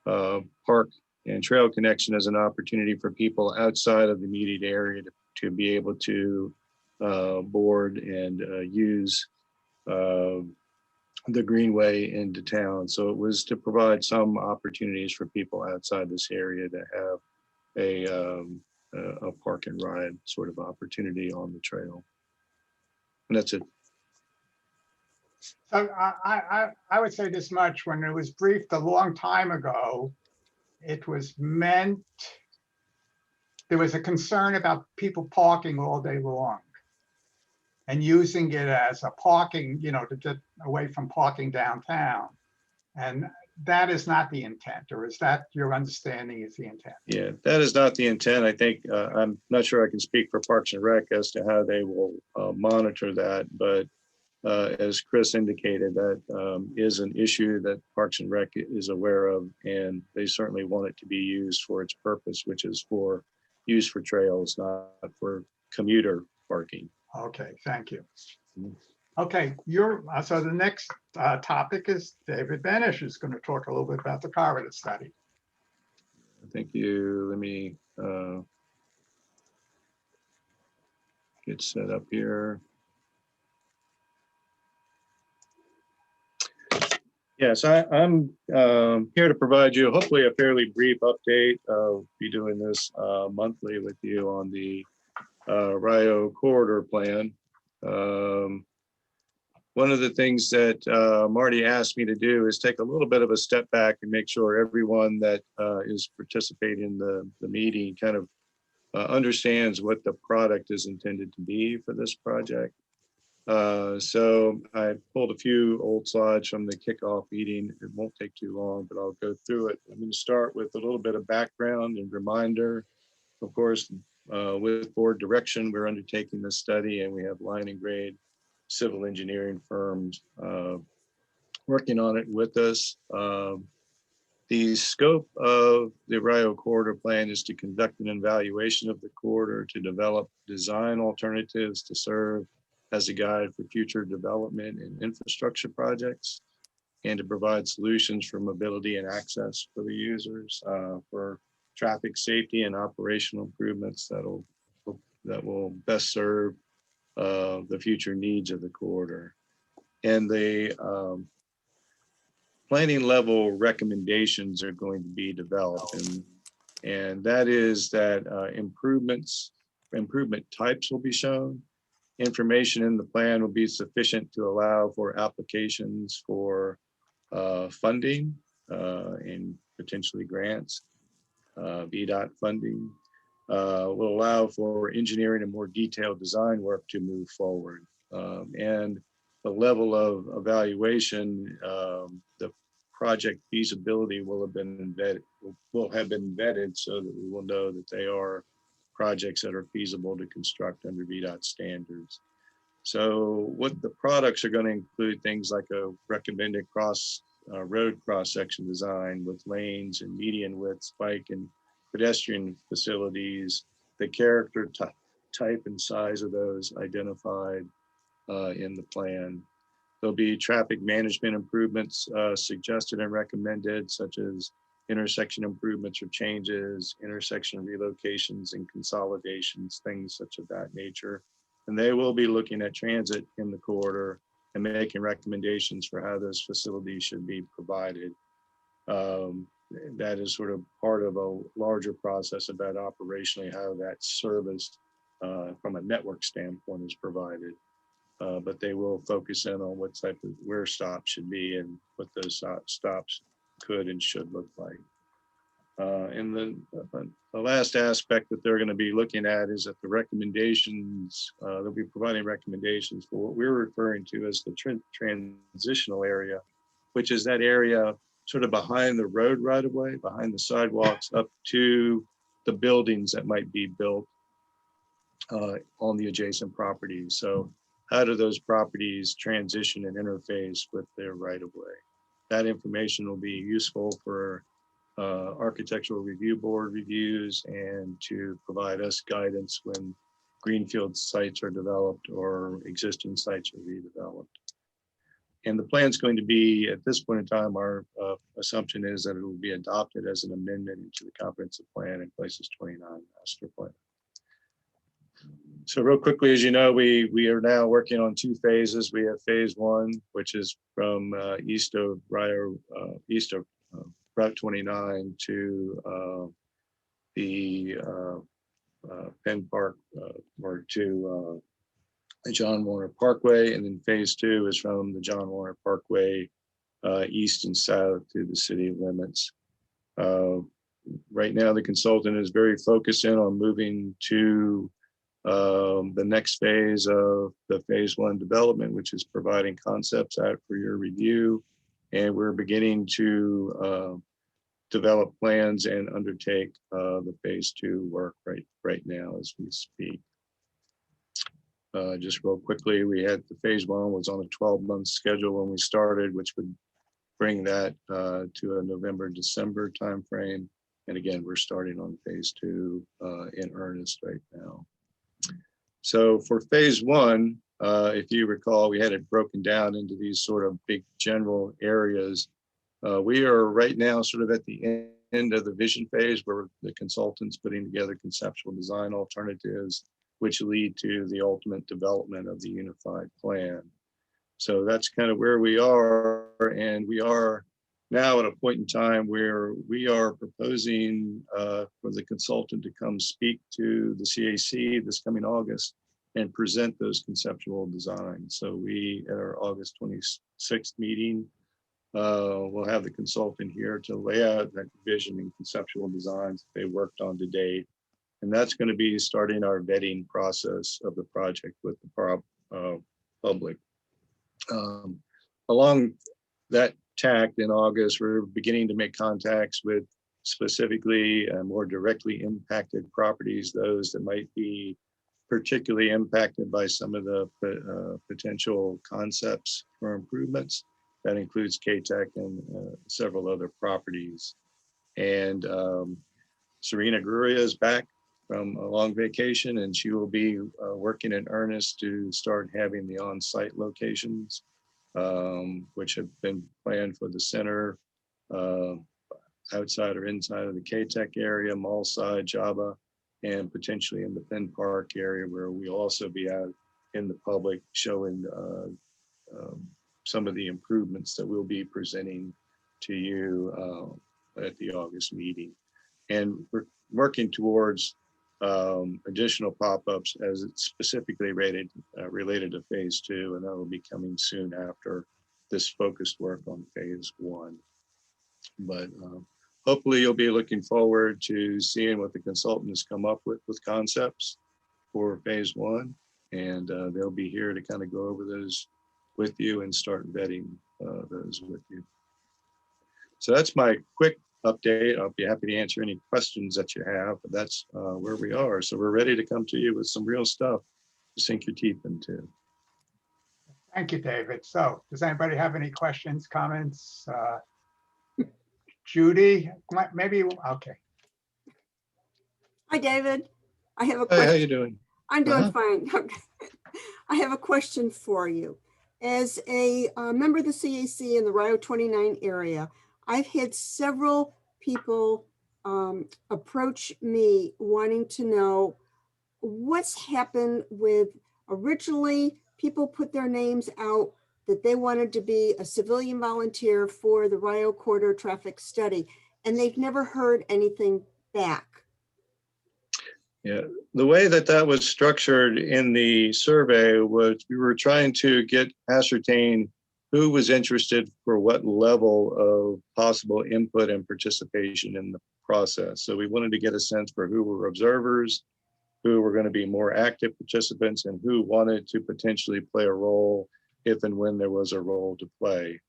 park and trail connection as an opportunity for people outside of the immediate area to be able to board and use the greenway into town. So it was to provide some opportunities for people outside this area to have a park and ride sort of opportunity on the trail. And that's it. So I would say this much: when it was briefed a long time ago, it was meant, there was a concern about people parking all day long and using it as a parking, to get away from parking downtown. And that is not the intent, or is that your understanding is the intent? Yeah, that is not the intent. I think, I'm not sure I can speak for Parks and Rec as to how they will monitor that, but as Chris indicated, that is an issue that Parks and Rec is aware of, and they certainly want it to be used for its purpose, which is for use for trails, not for commuter parking. Okay, thank you. Okay, so the next topic is David Benish is going to talk a little bit about the corridor study. Thank you. Let me get set up here. Yes, I'm here to provide you hopefully a fairly brief update. I'll be doing this monthly with you on the Rio corridor plan. One of the things that Marty asked me to do is take a little bit of a step back and make sure everyone that is participating in the meeting kind of understands what the product is intended to be for this project. So I pulled a few old slides from the kickoff meeting. It won't take too long, but I'll go through it. I'm going to start with a little bit of background and reminder. Of course, with board direction, we're undertaking this study, and we have line and grade civil engineering firms working on it with us. The scope of the Rio Corridor Plan is to conduct an evaluation of the corridor, to develop design alternatives to serve as a guide for future development and infrastructure projects, and to provide solutions for mobility and access for the users, for traffic safety and operational improvements that will best serve the future needs of the corridor. And the planning level recommendations are going to be developed, and that is that improvement types will be shown. Information in the plan will be sufficient to allow for applications for funding and potentially grants. VDOT funding will allow for engineering and more detailed design work to move forward. And the level of evaluation, the project feasibility will have been vetted so that we will know that they are projects that are feasible to construct under VDOT standards. So what the products are going to include things like a recommended road cross-section design with lanes and median widths, bike and pedestrian facilities, the character type and size of those identified in the plan. There'll be traffic management improvements suggested and recommended, such as intersection improvements or changes, intersection relocations and consolidations, things such of that nature. And they will be looking at transit in the corridor and making recommendations for how those facilities should be provided. That is sort of part of a larger process about operationally how that service from a network standpoint is provided. But they will focus in on what type of where stops should be and what those stops could and should look like. And then the last aspect that they're going to be looking at is that the recommendations, they'll be providing recommendations for what we're referring to as the transitional area, which is that area sort of behind the road right of way, behind the sidewalks up to the buildings that might be built on the adjacent properties. So how do those properties transition and interface with their right of way? That information will be useful for architectural review board reviews and to provide us guidance when greenfield sites are developed or existing sites are redeveloped. And the plan is going to be, at this point in time, our assumption is that it will be adopted as an amendment into the comprehensive plan in Places 29 master plan. So real quickly, as you know, we are now working on two phases. We have phase one, which is from east of Route 29 to the Penn Park or to John Warner Parkway. And then phase two is from the John Warner Parkway east and south to the city limits. Right now, the consultant is very focused in on moving to the next phase of the phase one development, which is providing concepts out for your review. And we're beginning to develop plans and undertake the phase two work right now as we speak. Just real quickly, we had the phase one was on a 12-month schedule when we started, which would bring that to a November, December timeframe. And again, we're starting on phase two in earnest right now. So for phase one, if you recall, we had it broken down into these sort of big general areas. We are right now sort of at the end of the vision phase where the consultant's putting together conceptual design alternatives, which lead to the ultimate development of the unified plan. So that's kind of where we are. And we are now at a point in time where we are proposing for the consultant to come speak to the CAC this coming August and present those conceptual designs. So we, at our August 26th meeting, we'll have the consultant here to lay out that vision and conceptual designs they worked on to date. And that's going to be starting our vetting process of the project with the public. Along that tack, in August, we're beginning to make contacts with specifically more directly impacted properties, those that might be particularly impacted by some of the potential concepts for improvements. That includes K-Tech and several other properties. And Serena Gruria is back from a long vacation, and she will be working in earnest to start having the on-site locations, which have been planned for the center, outside or inside of the K-Tech area, mall side, Java, and potentially in the Penn Park area, where we'll also be out in the public showing some of the improvements that we'll be presenting to you at the August meeting. And we're working towards additional pop-ups as it's specifically related to phase 2, and that will be coming soon after this focused work on phase 1. But hopefully you'll be looking forward to seeing what the consultants come up with concepts for phase 1, and they'll be here to kind of go over those with you and start vetting those with you. So that's my quick update. I'll be happy to answer any questions that you have, but that's where we are. So we're ready to come to you with some real stuff to sink your teeth into. Thank you, David. So does anybody have any questions, comments? Judy, maybe, okay. Hi, David. I have a Hey, question. how you doing? I'm doing fine. I have a question for you. As a member of the CAC in the Rio 29 area, I've had several people approach me wanting to know what's happened with, originally people put their names out that they wanted to be a civilian volunteer for the Rio Corridor traffic study, and they've never heard anything back. Yeah, the way that was structured in the survey was we were trying to ascertain who was interested for what level of possible input and participation in the process. So we wanted to get a sense for who were observers, who were going to be more active participants, and who wanted to potentially play a role if and when there was a role to play.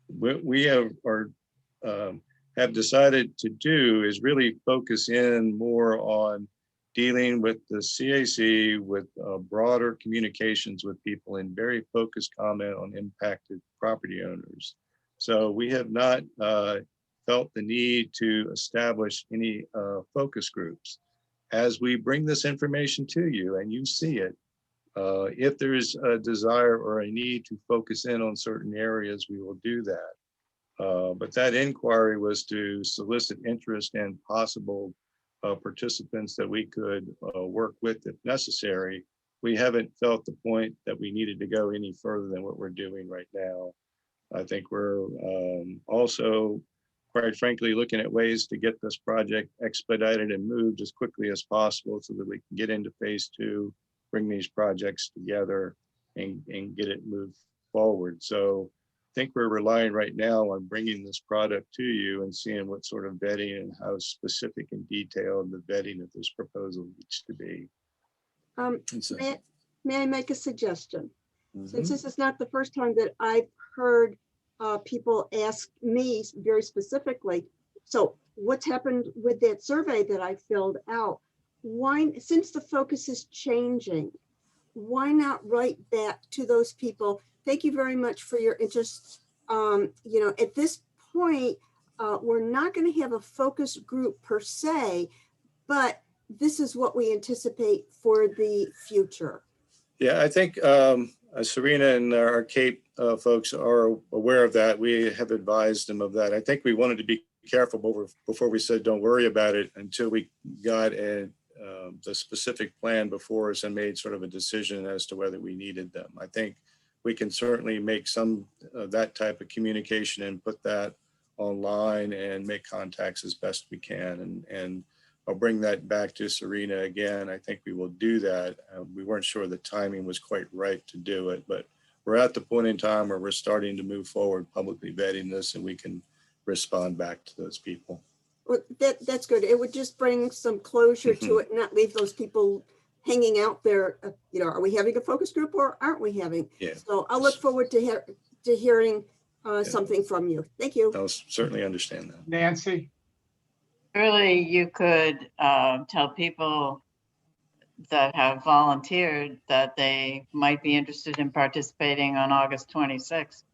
We have decided to do is really focus in more on dealing with the CAC with broader communications with people and very focused comment on impacted property owners. So we have not felt the need to establish any focus groups. As we bring this information to you and you see it, if there is a desire or a need to focus in on certain areas, we will do that. But that inquiry was to solicit interest and possible participants that we could work with if necessary. We haven't felt the point that we needed to go any further than what we're doing right now. I think we're also, quite frankly, looking at ways to get this project expedited and moved as quickly as possible so that we can get into phase 2, bring these projects together and get it moved forward. So I think we're relying right now on bringing this product to you and seeing what sort of vetting and how specific and detailed the vetting of this proposal needs to be. May I make a suggestion? Since this is not the first time that I've heard people ask me very specifically, so what's happened with that survey that I filled out? Why, since the focus is changing, why not write back to those people? Thank you very much for your interest. At this point, we're not going to have a focus group per se, but this is what we anticipate for the future. Yeah, I think Serena and our Cape folks are aware of that. We have advised them of that. I think we wanted to be careful before we said don't worry about it until we got the specific plan before us and made sort of a decision as to whether we needed them. I think we can certainly make some of that type of communication and put that online and make contacts as best we can. And I'll bring that back to Serena again. I think we will do that. We weren't sure the timing was quite right to do it, but we're at the point in time where we're starting to move forward, publicly vetting this, and we can respond back to those people. Well, that's good. It would just bring some closure to it, and not leave those people hanging out there. Are we having a focus group or aren't we having? Yeah. So I'll look forward to hearing something from you. Thank you. I'll certainly understand that. Nancy? Really, you could tell people that have volunteered that they might be interested in participating on August 26th.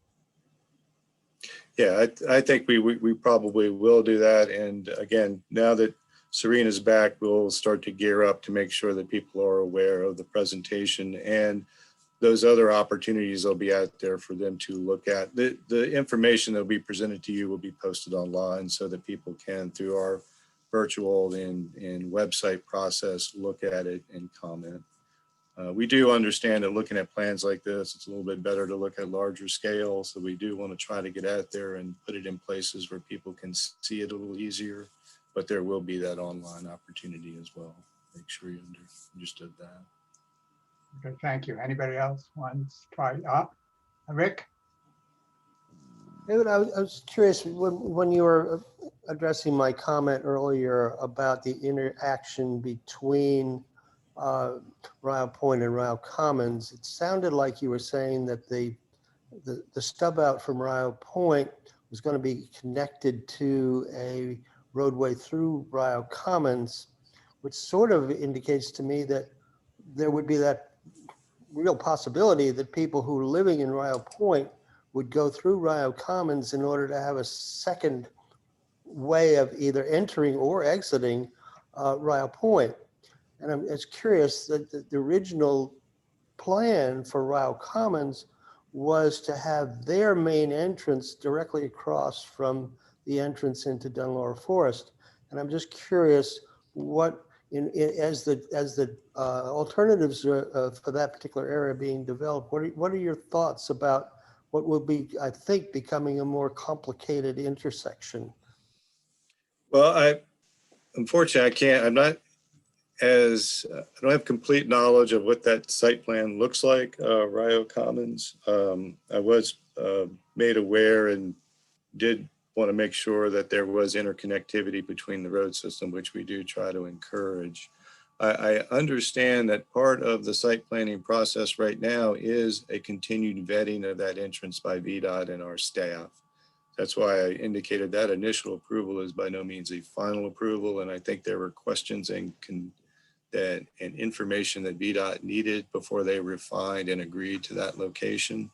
Yeah, I think we probably will do that. And again, now that Serena's back, we'll start to gear up to make sure that people are aware of the presentation and those other opportunities will be out there for them to look at. The information that will be presented to you will be posted online so that people can, through our virtual and website process, look at it and comment. We do understand that looking at plans like this, it's a little bit better to look at larger scale. So we do want to try to get out there and put it in places where people can see it a little easier, but there will be that online opportunity as well. Make sure you understood that. Okay, thank you. Anybody else wants to try? Rick? David, I was curious when you were addressing my comment earlier about the interaction between Ryle Point and Ryle Commons. It sounded like you were saying that the stub out from Ryle Point was going to be connected to a roadway through Ryle Commons, which sort of indicates to me that there would be that real possibility that people who are living in Ryle Point would go through Ryle Commons in order to have a second way of either entering or exiting Ryle Point. And I'm just curious that the original plan for Ryle Commons was to have their main entrance directly across from the entrance into Dunlore Forest. And I'm just curious what, as the alternatives for that particular area being developed, what are your thoughts about what will be, I think, becoming a more complicated intersection? Well, unfortunately, I don't have complete knowledge of what that site plan looks like, Rio Commons. I was made aware and did want to make sure that there was interconnectivity between the road system, which we do try to encourage. I understand that part of the site planning process right now is a continued vetting of that entrance by VDOT and our staff. That's why I indicated that initial approval is by no means a final approval. And I think there were questions and information that VDOT needed before they refined and agreed to that location.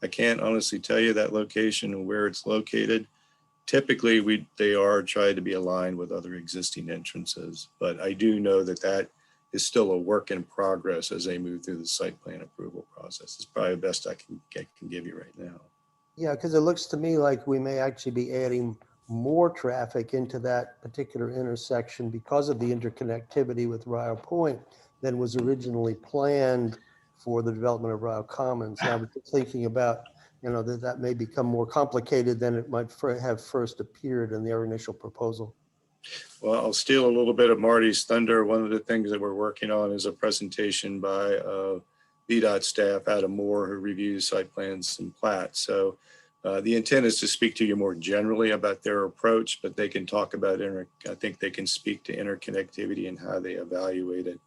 I can't honestly tell you that location and where it's located. Typically, they are trying to be aligned with other existing entrances, but I do know that that is still a work in progress as they move through the site plan approval process. It's probably the best I can give you right now. Yeah, because it looks to me like we may actually be adding more traffic into that particular intersection because of the interconnectivity with Ryle Point than was originally planned for the development of Ryle Commons. I was thinking about, that may become more complicated than it might have first appeared in their initial proposal. Well, I'll steal a little bit of Marty's thunder. One of the things that we're working on is a presentation by VDOT staff, Adam Moore, who reviews site plans and plats. So the intent is to speak to you more generally about their approach, but they can talk about, I think they can speak to interconnectivity and how they evaluate it.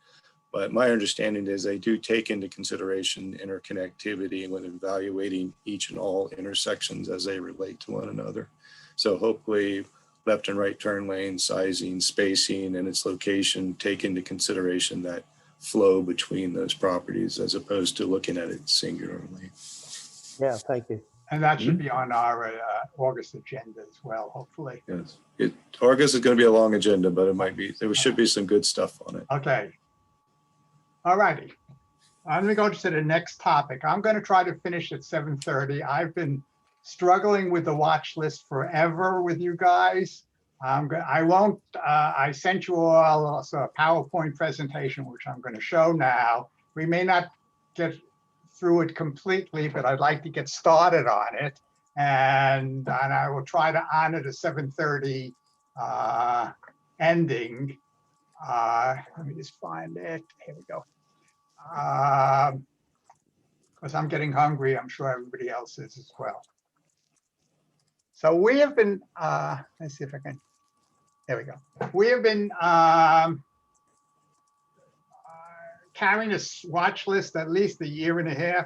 But my understanding is they do take into consideration interconnectivity when evaluating each and all intersections as they relate to one another. So hopefully left and right turn lane, sizing, spacing, and its location take into consideration that flow between those properties as opposed to looking at it singularly. Yeah, thank you. And that should be on our August agenda as well, hopefully. Yes, August is going to be a long agenda, but there should be some good stuff on it. Okay. All righty. I'm going to go to the next topic. I'm going to try to finish at 7:30. I've been struggling with the watch list forever with you guys. I sent you all also a PowerPoint presentation, which I'm going to show now. We may not get through it completely, but I'd like to get started on it. And I will try to honor the 7:30 ending. Let me just find it. Here we go. Because I'm getting hungry. I'm sure everybody else is as well. So we have been, let's see if I can, there we go. We have been carrying this watch list at least a year and a half,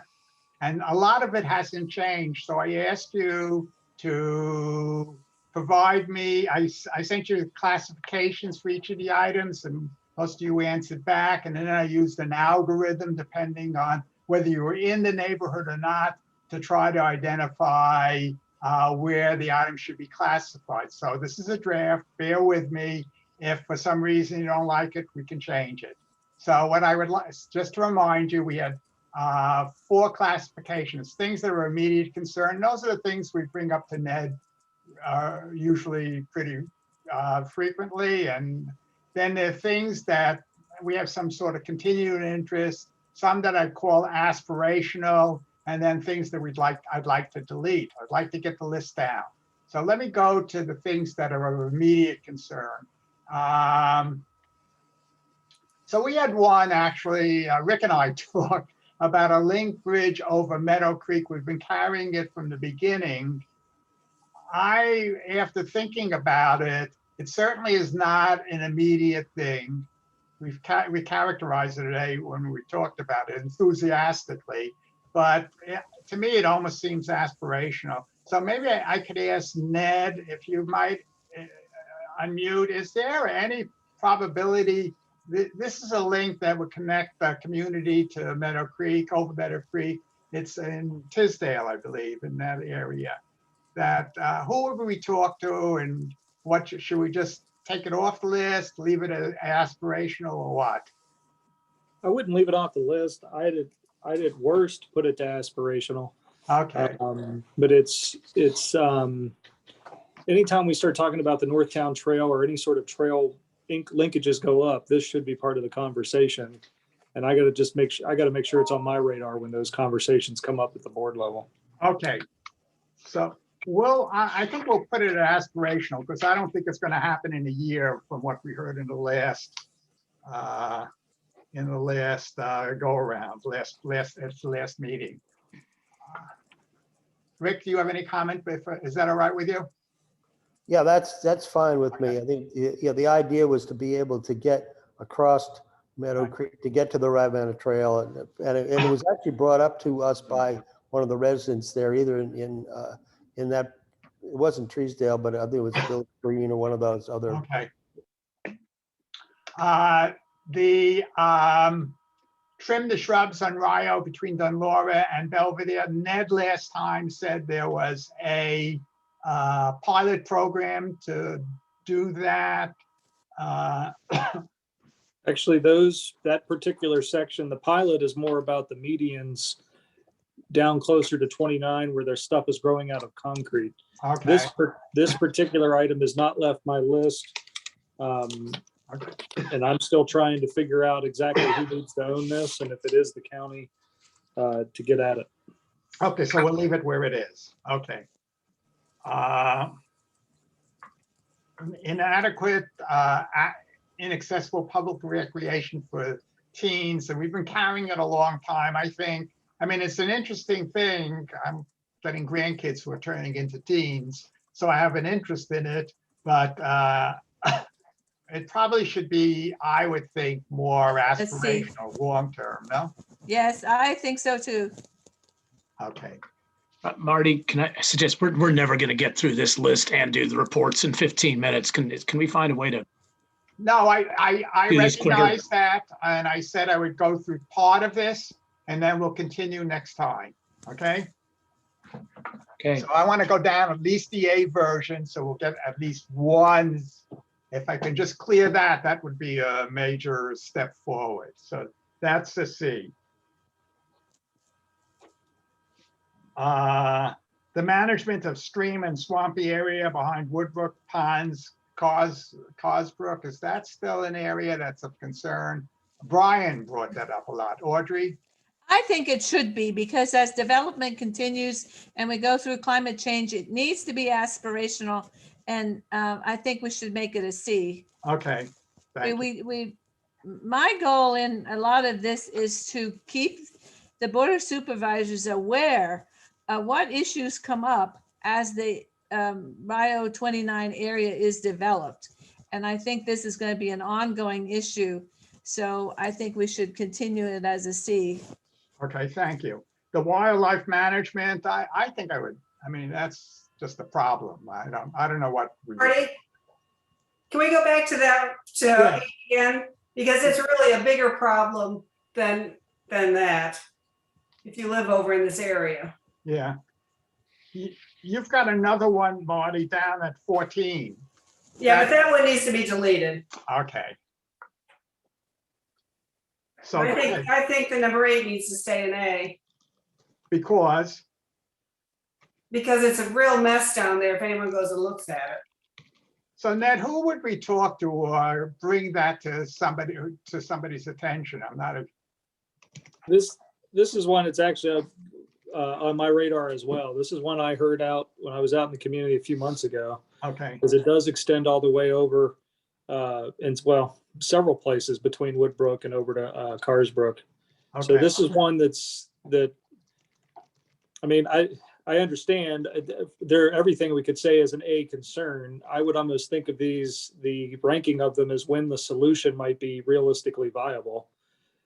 and a lot of it hasn't changed. So I asked you to provide me, I sent you classifications for each of the items, and most of you answered back. And then I used an algorithm depending on whether you were in the neighborhood or not to try to identify where the item should be classified. So this is a draft, bear with me. If for some reason you don't like it, we can change it. So what I would like, just to remind you, we had 4 classifications, things that are immediate concern. Those are the things we bring up to Ned usually pretty frequently. And then there are things that we have some sort of continuing interest, some that I'd call aspirational, and then things that I'd like to delete. I'd like to get the list down. So let me go to the things that are of immediate concern. So we had one actually, Rick and I talked about a link bridge over Meadow Creek. We've been carrying it from the beginning. After thinking about it, it certainly is not an immediate thing. We characterized it today when we talked about it enthusiastically, but to me, it almost seems aspirational. So maybe I could ask Ned, if you might unmute, is there any probability this is a link that would connect the community to Meadow Creek, over Meadow Creek? It's in Tisdale, I believe, in that area. That who would we talk to, and what should we just take it off the list, leave it as aspirational, or what? I wouldn't leave it off the list. I'd at worst put it to aspirational. Okay. But it's anytime we start talking about the Northtown Trail or any sort of trail linkages go up, this should be part of the conversation. And I got to just make sure it's on my radar when those conversations come up at the board level. Okay. So I think we'll put it at aspirational, because I don't think it's going to happen in a year from what we heard in the last go around, last meeting. Rick, do you have any comment? Is that all right with you? Yeah, that's fine with me. I think, yeah, the idea was to be able to get across Meadow Creek to get to the Ravenna Trail, and it was actually brought up to us by one of the residents there, either in that, it wasn't Treesdale, but I think it was Bill Green or one of those other. Okay. Trim the shrubs on Rio between Dunlora and Belvedere. Ned last time said there was a pilot program to do that. Actually, that particular section, the pilot is more about the medians down closer to 29 where their stuff is growing out of concrete. Okay. This particular item has not left my list. And I'm still trying to figure out exactly who needs to own this, and if it is the county, to get at it. Okay, so we'll leave it where it is. Okay. Inadequate, inaccessible public recreation for teens, and we've been carrying it a long time, I think. I mean, it's an interesting thing. I'm getting grandkids who are turning into teens, so I have an interest in it, but it probably should be, I would think, more aspirational long-term, no? Yes, I think so too. Okay. Marty, can I suggest we're never going to get through this list and do the reports in 15 minutes. Can we find a way to? No, I do this quicker? recognize that, and I said I would go through part of this, and then we'll continue next time, okay? Okay. So I want to go down at least the A version, so we'll get at least one. If I can just clear that, that would be a major step forward. So that's the C. The management of stream and swampy area behind Woodbrook Ponds, Causebrook, is that still an area that's of concern? Brian brought that up a lot. Audrey? I think it should be, because as development continues and we go through climate change, it needs to be aspirational. And I think we should make it a C. Okay. Thank you. My goal in a lot of this is to keep the Board of Supervisors aware of what issues come up as the Rio 29 area is developed. And I think this is going to be an ongoing issue. So I think we should continue it as a C. Okay, thank you. The wildlife management, I think I would, I mean, that's just a problem. I don't know what. Marty, can we go back to that, Yeah. again? Because it's really a bigger problem than that, if you live over in this area. Yeah. You've got another one, Marty, down at 14. Yeah, but that one needs to be deleted. Okay. So I think the number 8 needs to stay in A, because, because it's a real mess down there if anyone goes and looks at it. so Ned, who would we talk to or bring that to somebody's attention? I'm not a, This is one that's actually on my radar as well. This is one I heard out when I was out in the community a few months ago, okay, because it does extend all the way over, and well, several places between Woodbrook and over to Carsbrook. So okay, this is one that, I mean, I understand everything we could say is an A concern. I would almost think of these, the ranking of them as when the solution might be realistically viable.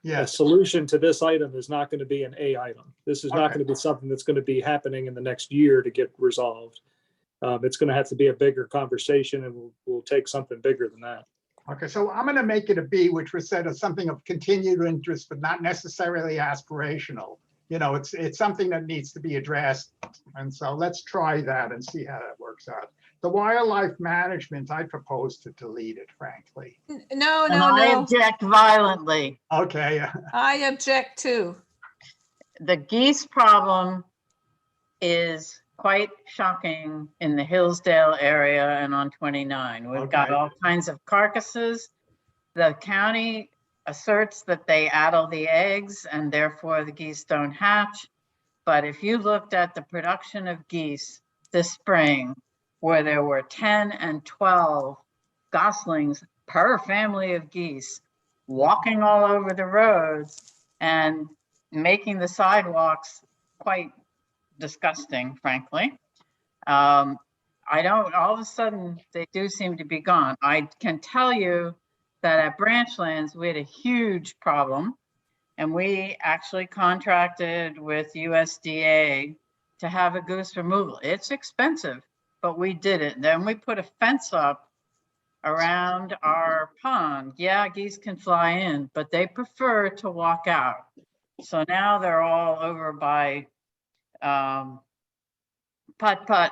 A yes, solution to this item is not going to be an A item. This is not Okay. going to be something that's going to be happening in the next year to get resolved. It's going to have to be a bigger conversation, and we'll take something bigger than that. okay. So I'm going to make it a B, which was said as something of continued interest, but not necessarily aspirational. You know, it's something that needs to be addressed. And so let's try that and see how that works out. The wildlife management, I propose to delete it, frankly. No, And no, I no. object violently. Okay, I object too. The geese problem is quite shocking in the Hillsdale area and on 29. We've got Okay. all kinds of carcasses. The county asserts that they addle the eggs and therefore the geese don't hatch. But if you looked at the production of geese this spring, where there were 10 and 12 goslings per family of geese walking all over the roads and making the sidewalks quite disgusting, frankly. I don't, all of a sudden, they do seem to be gone. I can tell you that at Branchlands, we had a huge problem, and we actually contracted with USDA to have a goose removal. It's expensive, but we did it. Then we put a fence up around our pond. Yeah, geese can fly in, but they prefer to walk out. So now they're all over by putt.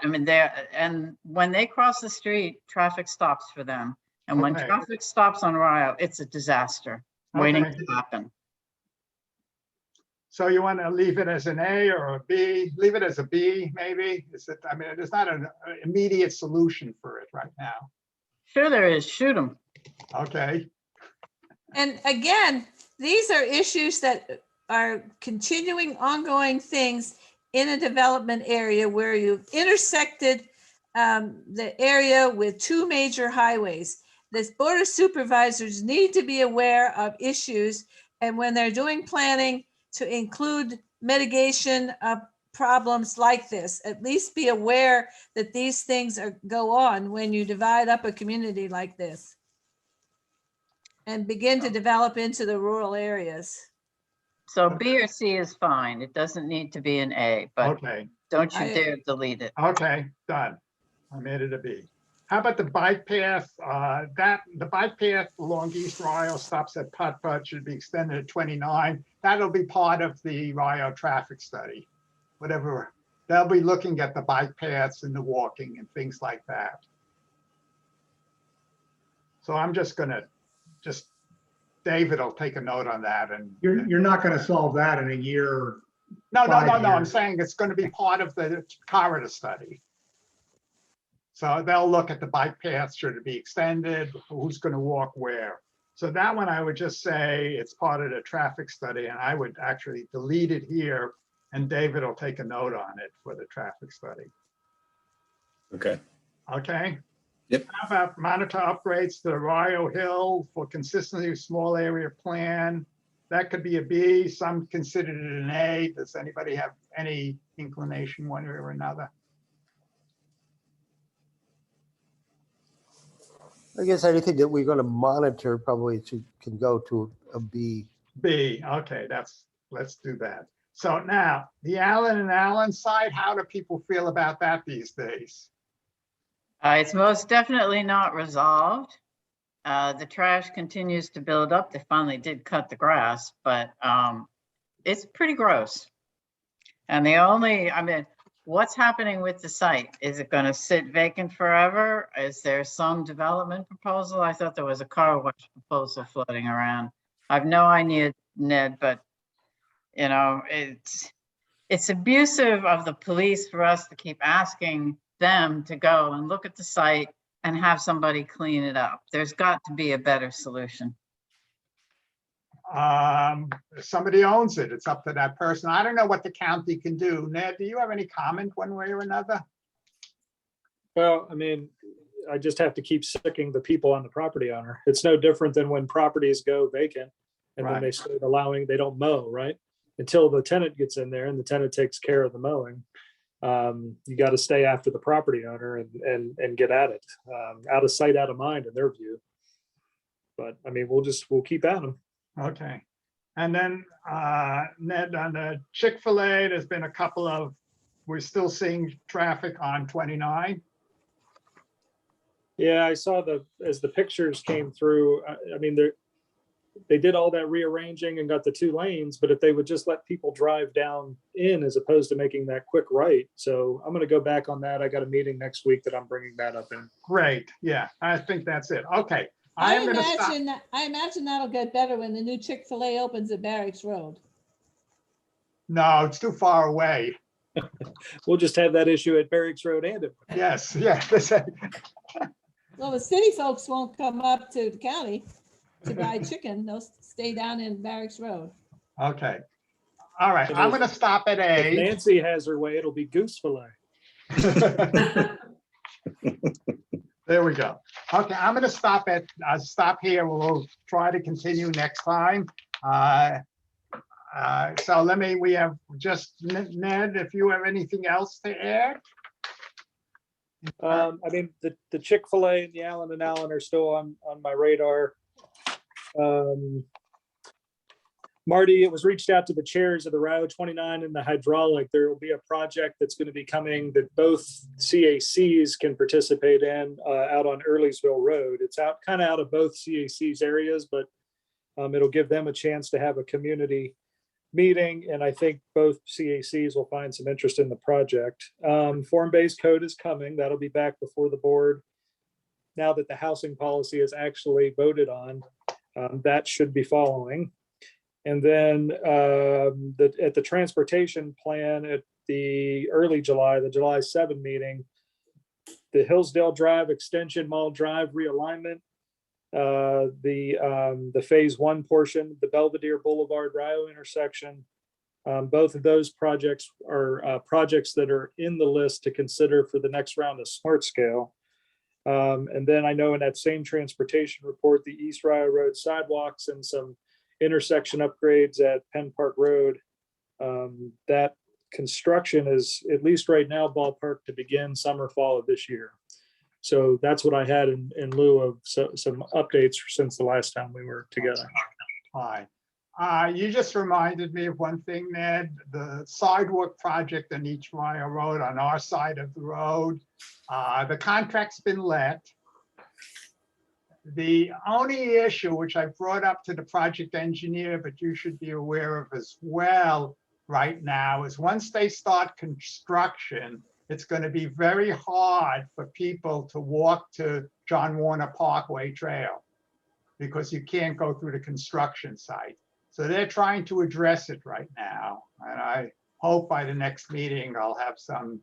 I mean, and when they cross the street, traffic stops for them. And when Okay. traffic stops on Rio, it's a disaster waiting Okay. to happen. So you want to leave it as an A or a B? Leave it as a B, maybe? Is it, I mean, there's not an immediate solution for it right now. Sure there is, shoot them. Okay, And again, these are issues that are continuing, ongoing things in a development area where you've intersected the area with 2 major highways. This board of supervisors need to be aware of issues, and when they're doing planning, to include mitigation of problems like this. At least be aware that these things go on when you divide up a community like this and begin to develop into the rural areas. So B or C is fine. It doesn't need to be an A, but okay, don't you I- dare delete it. okay, done. I made it a B. How about the bike path? The bike path along East Rio stops at Putt should be extended to 29. That'll be part of the Rio traffic study. Whatever, they'll be looking at the bike paths and the walking and things like that. So I'm just gonna, David will take a note on that and. You're not going to solve that in a year. No, 5 I'm years. saying it's gonna be part of the corridor study. So they'll look at the bike paths, should it be extended, who's gonna walk where. So that one, I would just say it's part of the traffic study, and I would actually delete it here, and David will take a note on it for the traffic study. Okay. Okay? Yep. How about monitor upgrades to the Rio Hill for consistency with small area plan? That could be a B, some considered it an A. Does anybody have any inclination one way or another? I guess anything that we're going to monitor probably can go to a B. B, okay, let's do that. So now, the Allen and Allen site, how do people feel about that these days? It's most definitely not resolved. The trash continues to build up. They finally did cut the grass, but it's pretty gross. And I mean, what's happening with the site? Is it going to sit vacant forever? Is there some development proposal? I thought there was a car wash proposal floating around. I've no idea, Ned, but you know, it's abusive of the police for us to keep asking them to go and look at the site and have somebody clean it up. There's got to be a better solution. Somebody owns it. It's up to that person. I don't know what the county can do. Ned, do you have any comment one way or another? Well, I mean, I just have to keep sicking the people on the property owner. It's no different than when properties go vacant and then they start they don't mow, right? Until the tenant gets in there and the tenant takes care of the mowing. You got to stay after the property owner and get at it. Out of sight, out of mind in their view. But I mean, we'll keep at them. Okay. And then Ned, on the Chick-fil-A, there's been a couple of, we're still seeing traffic on 29. Yeah, I saw as the pictures came through, I mean, they did all that rearranging and got the 2 lanes, but if they would just let people drive down in as opposed to making that quick right. So I'm going to go back on that. I got a meeting next week that I'm bringing that up in. Great. Yeah, I think that's it. Okay. I imagine that'll get better when the new Chick-fil-A opens at Barracks Road. No, it's too far away. We'll just have that issue at Barracks Road and it. Yes, yeah. Well, the city folks won't come up to the county to buy chicken. They'll stay down in Barracks Road. Okay. All right. I'm going to stop at A. If Nancy has her way, it'll be goose fillet. There we go. Okay, I'm going to stop here. We'll try to continue next time. So we have just Ned, if you have anything else to add. I mean, the Chick-fil-A and the Allen and Allen are still on my radar. Marty, it was reached out to the chairs of the Route 29 and the hydraulic. There will be a project that's going to be coming that both CACs can participate in out on Earlysville Road. It's kind of out of both CACs areas, but it'll give them a chance to have a community meeting. And I think both CACs will find some interest in the project. Form-based code is coming. That'll be back before the board. Now that the housing policy is actually voted on, that should be following. And then at the transportation plan at the early July, the July 7 meeting, the Hillsdale Drive Extension Mall Drive realignment, the phase 1 portion, the Belvedere Boulevard Rio intersection, both of those projects are projects that are in the list to consider for the next round of Smart Scale. And then I know in that same transportation report, the East Rio Road sidewalks and some intersection upgrades at Penn Park Road. That construction is, at least right now, ballpark to begin summer, fall of this year. So that's what I had in lieu of some updates since the last time we were together. Hi. You just reminded me of one thing, Ned. The sidewalk project on East Rio Road on our side of the road, the contract's been let. The only issue, which I brought up to the project engineer, but you should be aware of as well right now, is once they start construction, it's going to be very hard for people to walk to John Warner Parkway Trail because you can't go through the construction site. So they're trying to address it right now. And I hope by the next meeting, I'll have some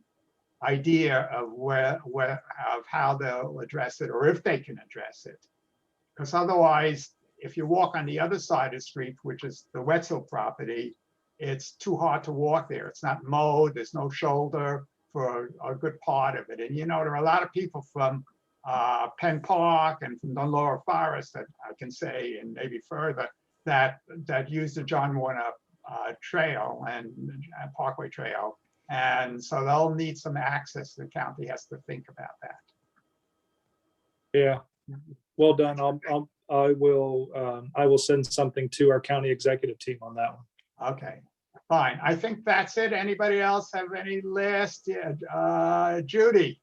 idea of of how they'll address it, or if they can address it. Because otherwise, if you walk on the other side of the street, which is the Wetzel property, it's too hard to walk there. It's not mowed, there's no shoulder for a good part of it. And you know, there are a lot of people from Penn Park and from the Lower Forest that I can say, and maybe further, that use the John Warner Trail and Parkway Trail. And so they'll need some access. The county has to think about that. Yeah, Well done. I will send something to our county executive team on that one. Okay, fine. I think that's it. Anybody else have any last? Yeah, Judy,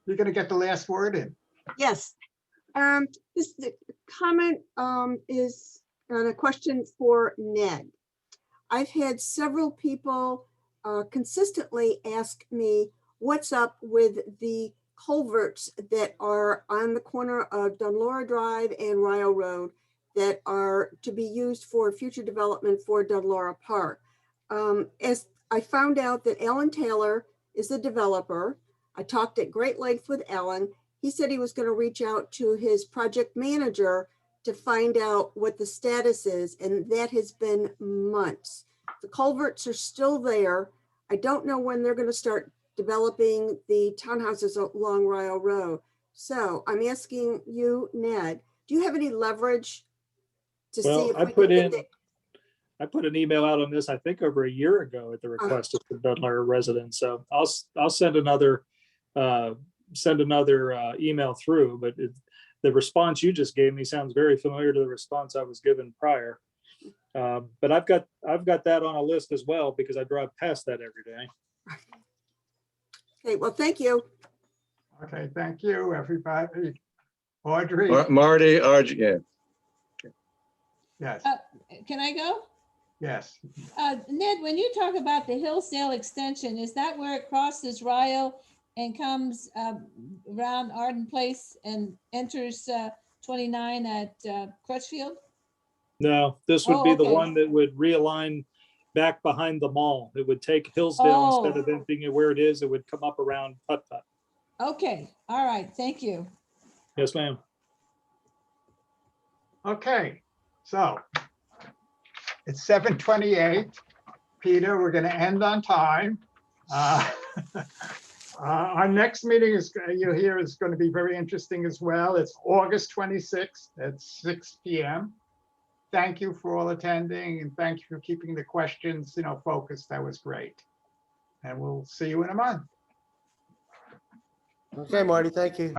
you're gonna get the last word in. Yes. This the comment is on a question for Ned. I've had several people consistently ask me what's up with the culverts that are on the corner of Dunlora Drive and Rio Road that are to be used for future development for Dunlora Park. As I found out that Alan Taylor is the developer, I talked at great length with Alan. He said he was going to reach out to his project manager to find out what the status is, and that has been months. The culverts are still there. I don't know when they're going to start developing the townhouses along Rio Road. So I'm asking you, Ned, do you have any leverage to see Well, if I we can get the I put an email out on this, I think over a year ago at the request of the Dunlora residents. So I'll send another email through, but the response you just gave me sounds very familiar to the response I was given prior. But I've got that on a list as well because I drive past that every day. Okay, well, thank you. Okay, thank you, everybody. Audrey, Marty, RJ, yeah. yes, Can I go? yes. Ned, when you talk about the Hillsdale extension, is that where it crosses Rio and comes around Arden Place and enters 29 at Crutchfield? No, this would be the okay. one that would realign back behind the mall. It would take Hillsdale instead of it being where it is, it would come up around Putt Putt. Okay, all right, thank you. Yes, ma'am. Okay, so it's 7:28. Peter, we're going to end on time. Our next meeting is, you'll hear, is going to be very interesting as well. It's August 26th at 6 p.m. Thank you for all attending, and thank you for keeping the questions, focused. That was great. And we'll see you in a month. Okay, Marty, thank you.